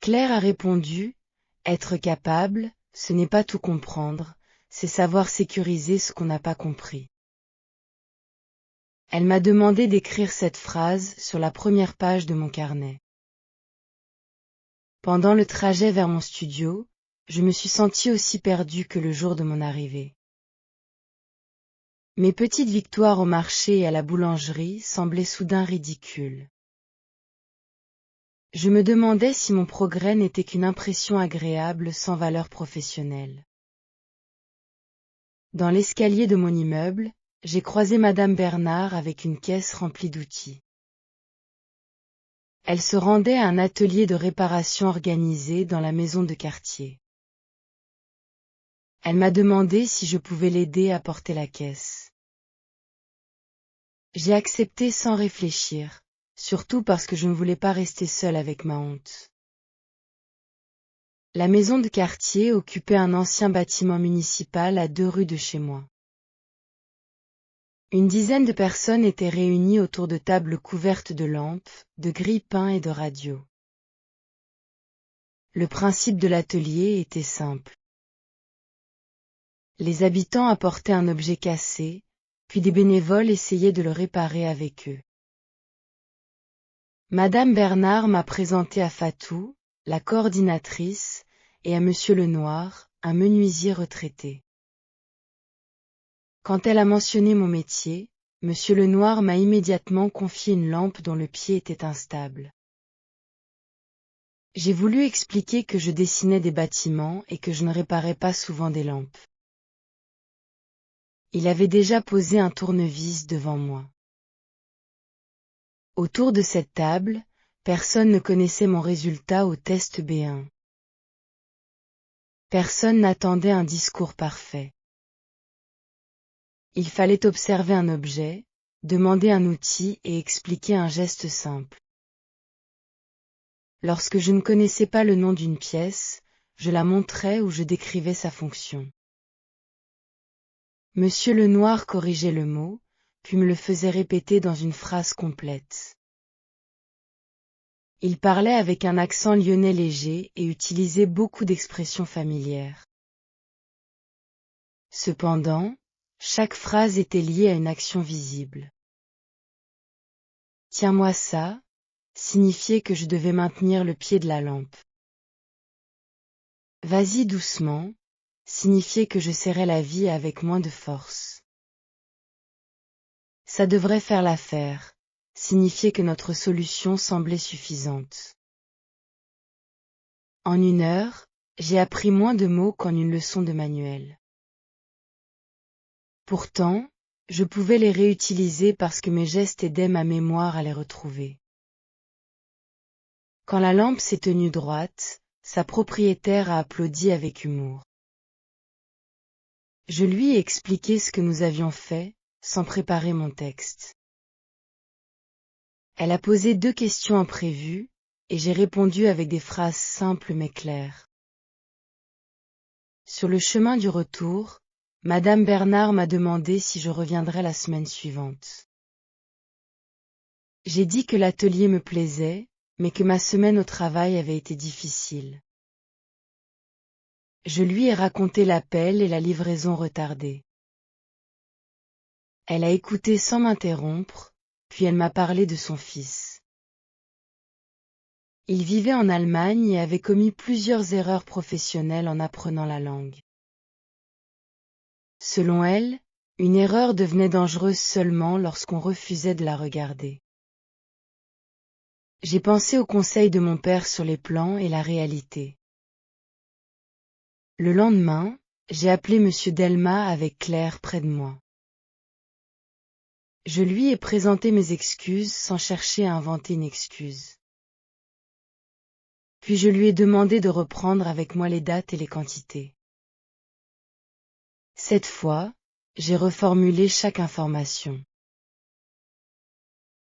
Speaker 1: Claire a répondu, être capable, ce n'est pas tout comprendre, c'est savoir sécuriser ce qu'on n'a pas compris. Elle m'a demandé d'écrire cette phrase sur la première page de mon carnet. Pendant le trajet vers mon studio, je me suis sentie aussi perdue que le jour de mon arrivée. Mes petites victoires au marché et à la boulangerie semblaient soudain ridicules. Je me demandais si mon progrès n'était qu'une impression agréable sans valeur professionnelle. Dans l'escalier de mon immeuble, j'ai croisé Madame Bernard avec une caisse remplie d'outils. Elle se rendait à un atelier de réparation organisé dans la maison de quartier. Elle m'a demandé si je pouvais l'aider à porter la caisse. J'ai accepté sans réfléchir, surtout parce que je ne voulais pas rester seule avec ma honte. La maison de quartier occupait un ancien bâtiment municipal à 2 rues de chez moi. Une dizaine de personnes étaient réunies autour de tables couvertes de lampes, de grille-pains et de radios. Le principe de l'atelier était simple. Les habitants apportaient un objet cassé, puis des bénévoles essayaient de le réparer avec eux. Madame Bernard m'a présenté à Fatou, la coordinatrice, et à Monsieur Lenoir, un menuisier retraité. Quand elle a mentionné mon métier, Monsieur Lenoir m'a immédiatement confié une lampe dont le pied était instable. J'ai voulu expliquer que je dessinais des bâtiments et que je ne réparais pas souvent des lampes. Il avait déjà posé un tournevis devant moi. Autour de cette table, personne ne connaissait mon résultat au test B1. Personne n'attendait un discours parfait. Il fallait observer un objet, demander un outil et expliquer un geste simple. Lorsque je ne connaissais pas le nom d'une pièce, je la montrais ou je décrivais sa fonction. Monsieur Lenoir corrigeait le mot, puis me le faisait répéter dans une phrase complète. Il parlait avec un accent lyonnais léger et utilisait beaucoup d'expressions familières. Cependant, chaque phrase était liée à une action visible. Tiens-moi ça, signifiait que je devais maintenir le pied de la lampe. Vas-y doucement, signifiait que je serrais la vis avec moins de force. Ça devrait faire l'affaire, signifiait que notre solution semblait suffisante. En 1 heure, j'ai appris moins de mots qu'en une leçon de manuel. Pourtant, je pouvais les réutiliser parce que mes gestes aidaient ma mémoire à les retrouver. Quand la lampe s'est tenue droite, sa propriétaire a applaudi avec humour. Je lui ai expliqué ce que nous avions fait, sans préparer mon texte. Elle a posé 2 questions imprévues, et j'ai répondu avec des phrases simples mais claires. Sur le chemin du retour, Madame Bernard m'a demandé si je reviendrais la semaine suivante. J'ai dit que l'atelier me plaisait, mais que ma semaine au travail avait été difficile. Je lui ai raconté l'appel et la livraison retardée. Elle a écouté sans m'interrompre, puis elle m'a parlé de son fils. Il vivait en Allemagne et avait commis plusieurs erreurs professionnelles en apprenant la langue. Selon elle, une erreur devenait dangereuse seulement lorsqu'on refusait de la regarder. J'ai pensé au conseil de mon père sur les plans et la réalité. Le lendemain, j'ai appelé Monsieur Delma avec Claire près de moi. Je lui ai présenté mes excuses sans chercher à inventer une excuse. Puis je lui ai demandé de reprendre avec moi les dates et les quantités. Cette fois, j'ai reformulé chaque information.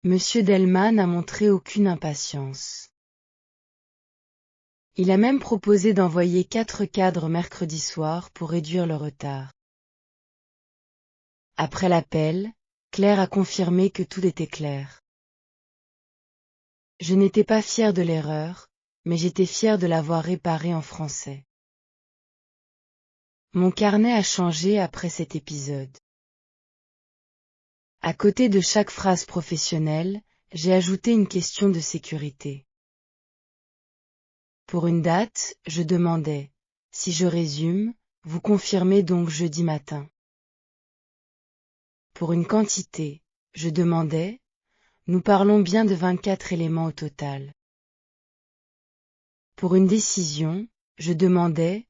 Speaker 1: Monsieur Delma n'a montré aucune impatience. Il a même proposé d'envoyer 4 cadres mercredi soir pour réduire le retard. Après l'appel, Claire a confirmé que tout était clair. Je n'étais pas fière de l'erreur, mais j'étais fière de l'avoir réparée en français. Mon carnet a changé après cet épisode. À côté de chaque phrase professionnelle, j'ai ajouté une question de sécurité. Pour une date, je demandais, si je résume, vous confirmez donc jeudi matin. Pour une quantité, je demandais, nous parlons bien de 24 éléments au total. Pour une décision, je demandais,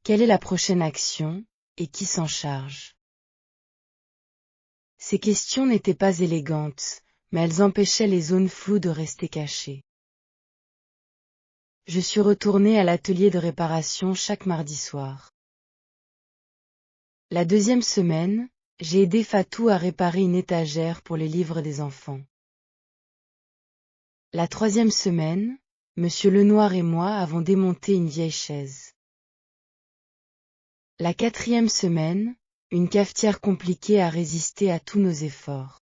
Speaker 1: quelle est la prochaine action, et qui s'en charge. Ces questions n'étaient pas élégantes, mais elles empêchaient les zones floues de rester cachées. Je suis retournée à l'atelier de réparation chaque mardi soir. La 2e semaine, j'ai aidé Fatou à réparer une étagère pour les livres des enfants. La 3e semaine, Monsieur Lenoir et moi avons démonté une vieille chaise. La 4e semaine, une cafetière compliquée a résisté à tous nos efforts.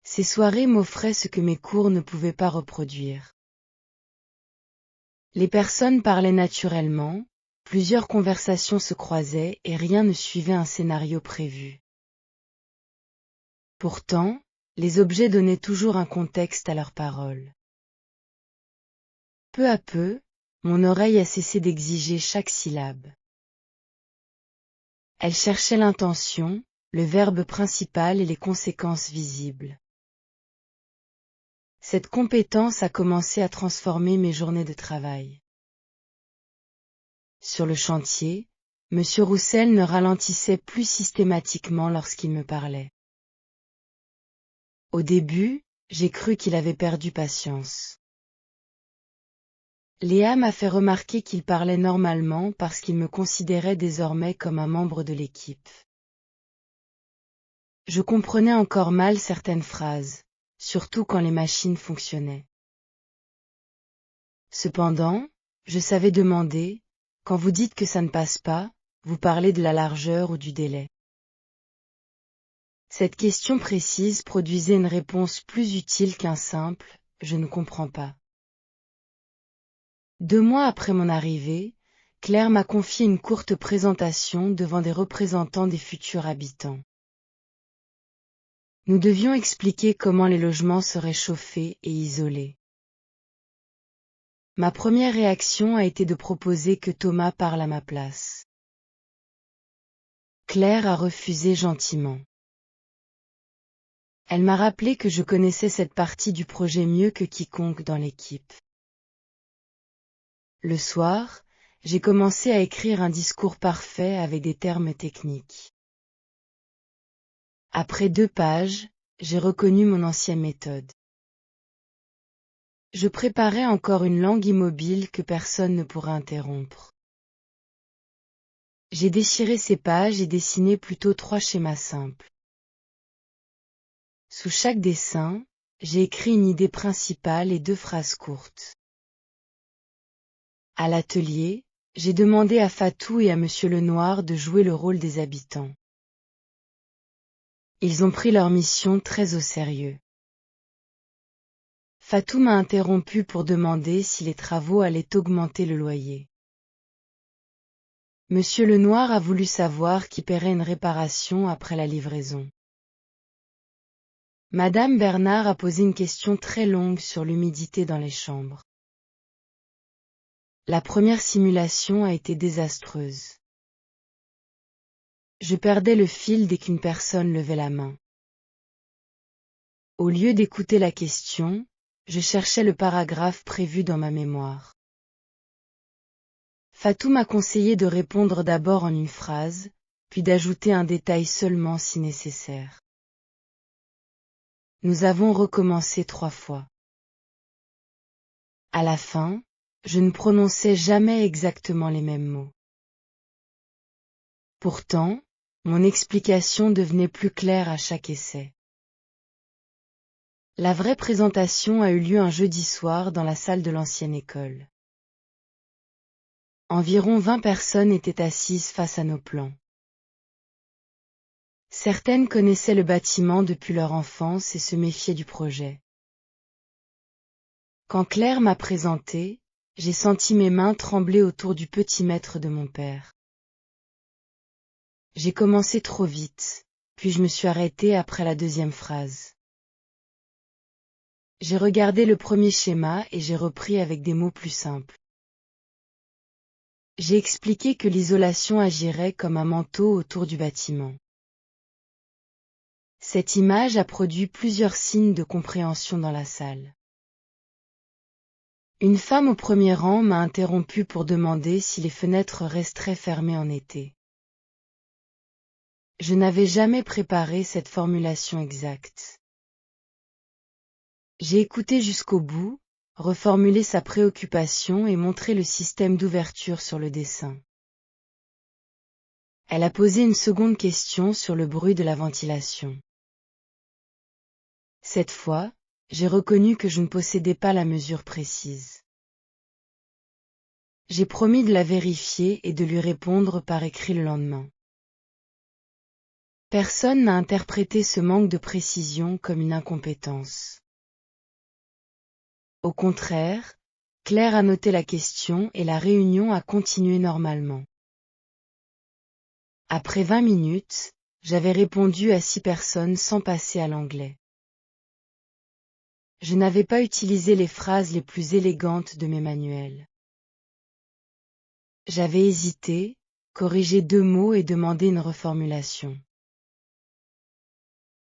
Speaker 1: Ces soirées m'offraient ce que mes cours ne pouvaient pas reproduire. Les personnes parlaient naturellement, plusieurs conversations se croisaient et rien ne suivait un scénario prévu. Pourtant, les objets donnaient toujours un contexte à leurs paroles. Peu à peu, mon oreille a cessé d'exiger chaque syllabe. Elle cherchait l'intention, le verbe principal et les conséquences visibles. Cette compétence a commencé à transformer mes journées de travail. Sur le chantier, Monsieur Roussel ne ralentissait plus systématiquement lorsqu'il me parlait. Au début, j'ai cru qu'il avait perdu patience. Léa m'a fait remarquer qu'il parlait normalement parce qu'il me considérait désormais comme un membre de l'équipe. Je comprenais encore mal certaines phrases, surtout quand les machines fonctionnaient. Cependant, je savais demander, quand vous dites que ça ne passe pas, vous parlez de la largeur ou du délai. Cette question précise produisait une réponse plus utile qu'un simple « je ne comprends pas ». 2 mois après mon arrivée, Claire m'a confié une courte présentation devant des représentants des futurs habitants. Nous devions expliquer comment les logements seraient chauffés et isolés. Ma première réaction a été de proposer que Thomas parle à ma place. Claire a refusé gentiment. Elle m'a rappelé que je connaissais cette partie du projet mieux que quiconque dans l'équipe. Le soir, j'ai commencé à écrire un discours parfait avec des termes techniques. Après 2 pages, j'ai reconnu mon ancienne méthode. Je préparais encore une langue immobile que personne ne pourrait interrompre. J'ai déchiré ces pages et dessiné plutôt 3 schémas simples. Sous chaque dessin, j'ai écrit une idée principale et 2 phrases courtes. À l'atelier, j'ai demandé à Fatou et à Monsieur Lenoir de jouer le rôle des habitants. Ils ont pris leur mission très au sérieux. Fatou m'a interrompu pour demander si les travaux allaient augmenter le loyer. Monsieur Lenoir a voulu savoir qui paierait une réparation après la livraison. Madame Bernard a posé une question très longue sur l'humidité dans les chambres. La première simulation a été désastreuse. Je perdais le fil dès qu'une personne levait la main. Au lieu d'écouter la question, je cherchais le paragraphe prévu dans ma mémoire. Fatou m'a conseillé de répondre d'abord en une phrase, puis d'ajouter un détail seulement si nécessaire. Nous avons recommencé 3 fois. À la fin, je ne prononçais jamais exactement les mêmes mots. Pourtant, mon explication devenait plus claire à chaque essai. La vraie présentation a eu lieu un jeudi soir dans la salle de l'ancienne école. Environ 20 personnes étaient assises face à nos plans. Certaines connaissaient le bâtiment depuis leur enfance et se méfiaient du projet. Quand Claire m'a présenté, j'ai senti mes mains trembler autour du petit mètre de mon père. J'ai commencé trop vite, puis je me suis arrêtée après la 2e phrase. J'ai regardé le premier schéma et j'ai repris avec des mots plus simples. J'ai expliqué que l'isolation agirait comme un manteau autour du bâtiment. Cette image a produit plusieurs signes de compréhension dans la salle. Une femme au premier rang m'a interrompu pour demander si les fenêtres resteraient fermées en été. Je n'avais jamais préparé cette formulation exacte. J'ai écouté jusqu'au bout, reformulé sa préoccupation et montré le système d'ouverture sur le dessin. Elle a posé une seconde question sur le bruit de la ventilation. Cette fois, j'ai reconnu que je ne possédais pas la mesure précise. J'ai promis de la vérifier et de lui répondre par écrit le lendemain. Personne n'a interprété ce manque de précision comme une incompétence. Au contraire, Claire a noté la question et la réunion a continué normalement. Après 20 minutes, j'avais répondu à 6 personnes sans passer à l'anglais. Je n'avais pas utilisé les phrases les plus élégantes de mes manuels. J'avais hésité, corrigé 2 mots et demandé une reformulation.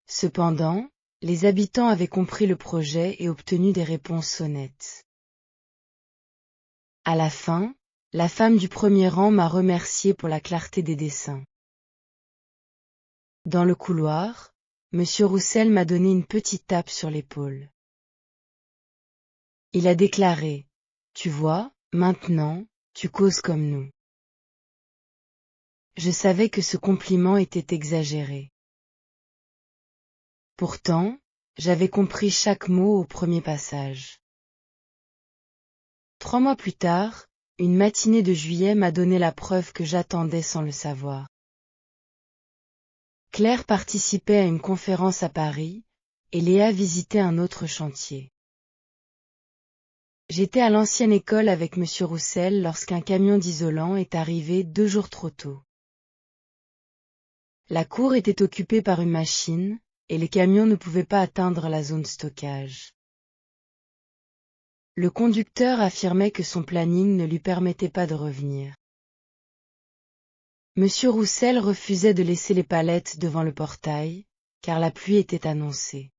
Speaker 1: Cependant, les habitants avaient compris le projet et obtenu des réponses honnêtes. À la fin, la femme du premier rang m'a remercié pour la clarté des dessins. Dans le couloir, Monsieur Roussel m'a donné une petite tape sur l'épaule. Il a déclaré: « Tu vois, maintenant, tu causes comme nous. » Je savais que ce compliment était exagéré. Pourtant, j'avais compris chaque mot au premier passage. 3 mois plus tard, une matinée de juillet m'a donné la preuve que j'attendais sans le savoir. Claire participait à une conférence à Paris, et Léa visitait un autre chantier. J'étais à l'ancienne école avec Monsieur Roussel lorsqu'un camion d'isolant est arrivé 2 jours trop tôt. La cour était occupée par une machine, et les camions ne pouvaient pas atteindre la zone stockage. Le conducteur affirmait que son planning ne lui permettait pas de revenir. Monsieur Roussel refusait de laisser les palettes devant le portail, car la pluie était annoncée.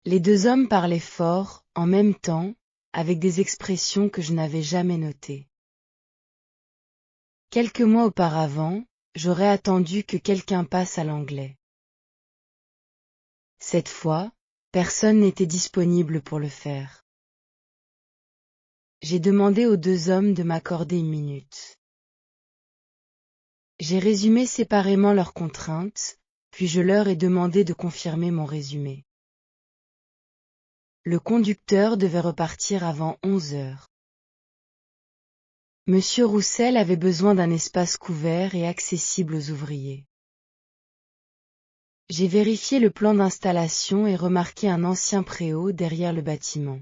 Speaker 1: Les 2 hommes parlaient fort, en même temps, avec des expressions que je n'avais jamais notées. Quelques mois auparavant, j'aurais attendu que quelqu'un passe à l'anglais. Cette fois, personne n'était disponible pour le faire. J'ai demandé aux 2 hommes de m'accorder 1 minute. J'ai résumé séparément leurs contraintes, puis je leur ai demandé de confirmer mon résumé. Le conducteur devait repartir avant 11 heures. Monsieur Roussel avait besoin d'un espace couvert et accessible aux ouvriers. J'ai vérifié le plan d'installation et remarqué un ancien préau derrière le bâtiment.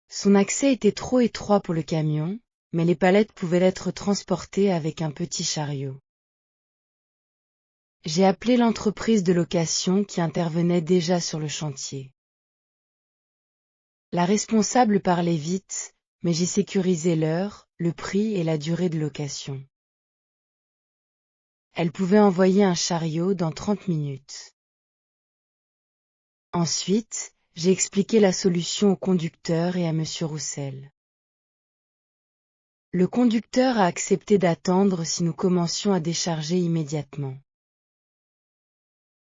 Speaker 1: Son accès était trop étroit pour le camion, mais les palettes pouvaient être transportées avec un petit chariot. J'ai appelé l'entreprise de location qui intervenait déjà sur le chantier. La responsable parlait vite, mais j'ai sécurisé l'heure, le prix et la durée de location. Elle pouvait envoyer un chariot dans 30 minutes. Ensuite, j'ai expliqué la solution au conducteur et à Monsieur Roussel. Le conducteur a accepté d'attendre si nous commencions à décharger immédiatement.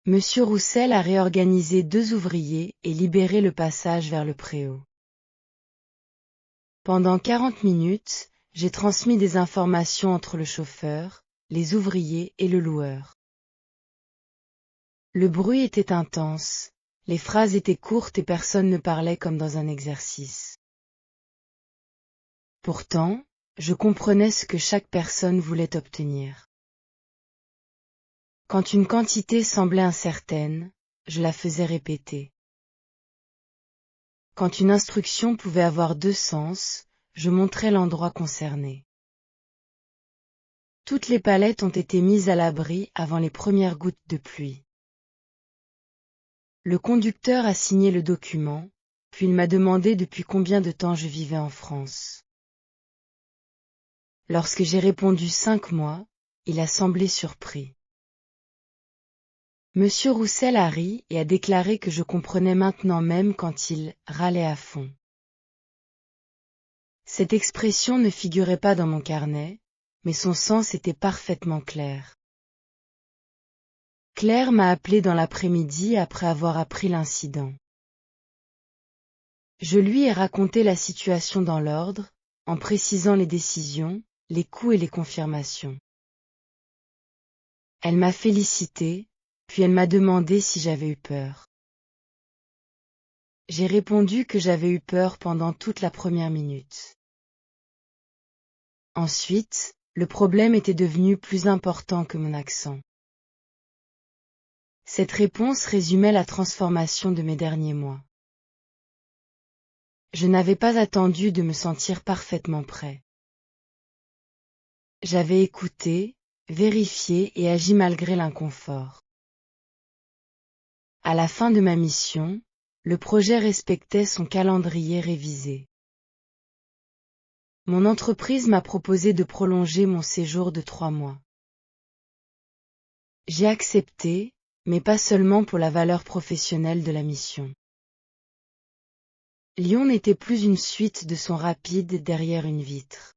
Speaker 1: Monsieur Roussel a réorganisé 2 ouvriers et libéré le passage vers le préau. Pendant 40 minutes, j'ai transmis des informations entre le chauffeur, les ouvriers et le loueur. Le bruit était intense, les phrases étaient courtes et personne ne parlait comme dans un exercice. Pourtant, je comprenais ce que chaque personne voulait obtenir. Quand une quantité semblait incertaine, je la faisais répéter. Quand une instruction pouvait avoir 2 sens, je montrais l'endroit concerné. Toutes les palettes ont été mises à l'abri avant les premières gouttes de pluie. Le conducteur a signé le document, puis il m'a demandé depuis combien de temps je vivais en France. Lorsque j'ai répondu 5 mois, il a semblé surpris. Monsieur Roussel a ri et a déclaré que je comprenais maintenant même quand il râlait à fond. Cette expression ne figurait pas dans mon carnet, mais son sens était parfaitement clair. Claire m'a appelé dans l'après-midi après avoir appris l'incident. Je lui ai raconté la situation dans l'ordre, en précisant les décisions, les coûts et les confirmations. Elle m'a félicité, puis elle m'a demandé si j'avais eu peur. J'ai répondu que j'avais eu peur pendant toute la première minute. Ensuite, le problème était devenu plus important que mon accent. Cette réponse résumait la transformation de mes derniers mois. Je n'avais pas attendu de me sentir parfaitement prêt. J'avais écouté, vérifié et agi malgré l'inconfort. À la fin de ma mission, le projet respectait son calendrier révisé. Mon entreprise m'a proposé de prolonger mon séjour de 3 mois. J'ai accepté, mais pas seulement pour la valeur professionnelle de la mission. Lyon n'était plus une suite de sons rapides derrière une vitre.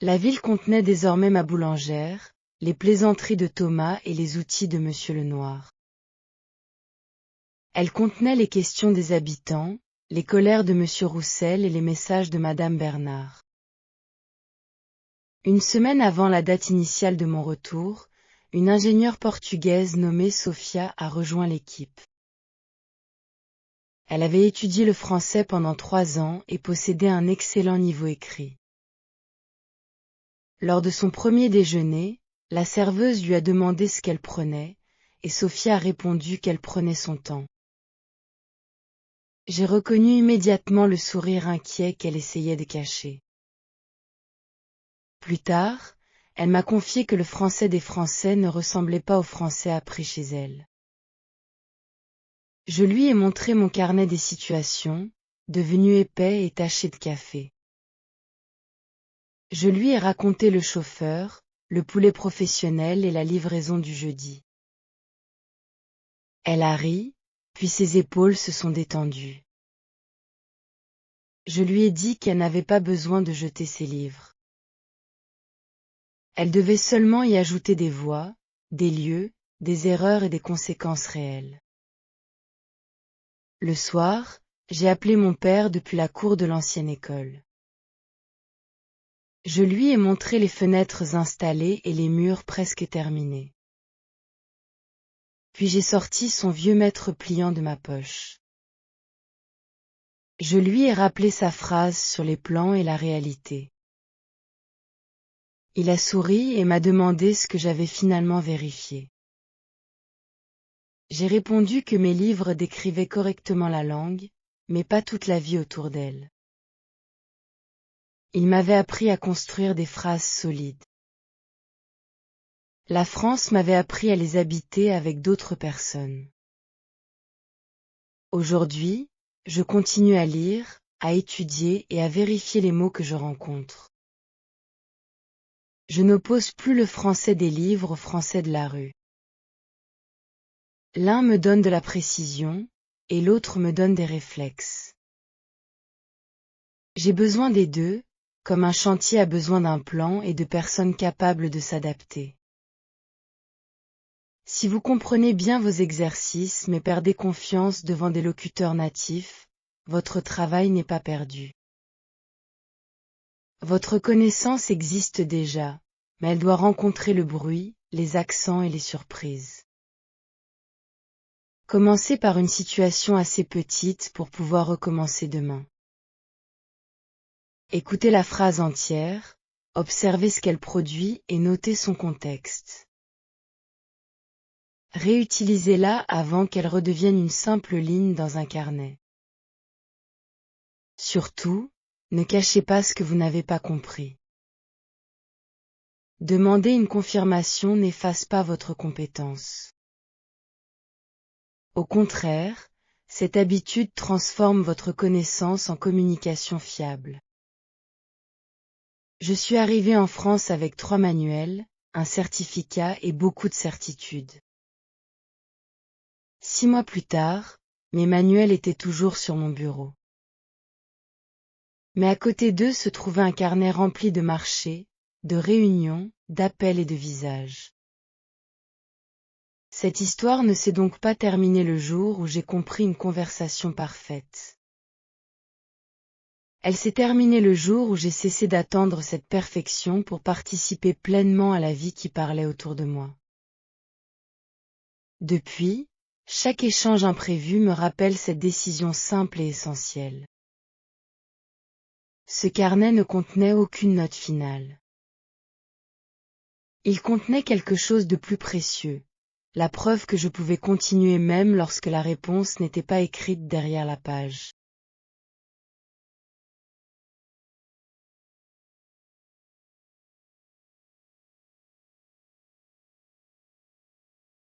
Speaker 1: La ville contenait désormais ma boulangère, les plaisanteries de Thomas et les outils de Monsieur Lenoir. Elle contenait les questions des habitants, les colères de Monsieur Roussel et les messages de Madame Bernard. Une semaine avant la date initiale de mon retour, une ingénieure portugaise nommée Sofia a rejoint l'équipe. Elle avait étudié le français pendant 3 ans et possédait un excellent niveau écrit. Lors de son premier déjeuner, la serveuse lui a demandé ce qu'elle prenait, et Sofia a répondu qu'elle prenait son temps. J'ai reconnu immédiatement le sourire inquiet qu'elle essayait de cacher. Plus tard, elle m'a confié que le français des Français ne ressemblait pas au français appris chez elle. Je lui ai montré mon carnet des situations, devenu épais et taché de café. Je lui ai raconté le chauffeur, le poulet professionnel et la livraison du jeudi. Elle a ri, puis ses épaules se sont détendues. Je lui ai dit qu'elle n'avait pas besoin de jeter ses livres. Elle devait seulement y ajouter des voix, des lieux, des erreurs et des conséquences réelles. Le soir, j'ai appelé mon père depuis la cour de l'ancienne école. Je lui ai montré les fenêtres installées et les murs presque terminés. Puis j'ai sorti son vieux mètre pliant de ma poche. Je lui ai rappelé sa phrase sur les plans et la réalité. Il a souri et m'a demandé ce que j'avais finalement vérifié. J'ai répondu que mes livres décrivaient correctement la langue, mais pas toute la vie autour d'elle. Il m'avait appris à construire des phrases solides. La France m'avait appris à les habiter avec d'autres personnes. Aujourd'hui, je continue à lire, à étudier et à vérifier les mots que je rencontre. Je n'oppose plus le français des livres au français de la rue. L'un me donne de la précision, et l'autre me donne des réflexes. J'ai besoin des deux, comme un chantier a besoin d'un plan et de personnes capables de s'adapter. Si vous comprenez bien vos exercices mais perdez confiance devant des locuteurs natifs, votre travail n'est pas perdu. Votre connaissance existe déjà, mais elle doit rencontrer le bruit, les accents et les surprises. Commencez par une situation assez petite pour pouvoir recommencer demain. Écoutez la phrase entière, observez ce qu'elle produit et notez son contexte. Réutilisez-la avant qu'elle redevienne une simple ligne dans un carnet. Surtout, ne cachez pas ce que vous n'avez pas compris. Demander une confirmation n'efface pas votre compétence. Au contraire, cette habitude transforme votre connaissance en communication fiable. Je suis arrivé en France avec 3 manuels, un certificat et beaucoup de certitudes. 6 mois plus tard, mes manuels étaient toujours sur mon bureau. Mais à côté d'eux se trouvait un carnet rempli de marchés, de réunions, d'appels et de visages. Cette histoire ne s'est donc pas terminée le jour où j'ai compris une conversation parfaite. Elle s'est terminée le jour où j'ai cessé d'attendre cette perfection pour participer pleinement à la vie qui parlait autour de moi. Depuis, chaque échange imprévu me rappelle cette décision simple et essentielle. Ce carnet ne contenait aucune note finale. Il contenait quelque chose de plus précieux, la preuve que je pouvais continuer même lorsque la réponse n'était pas écrite derrière la page.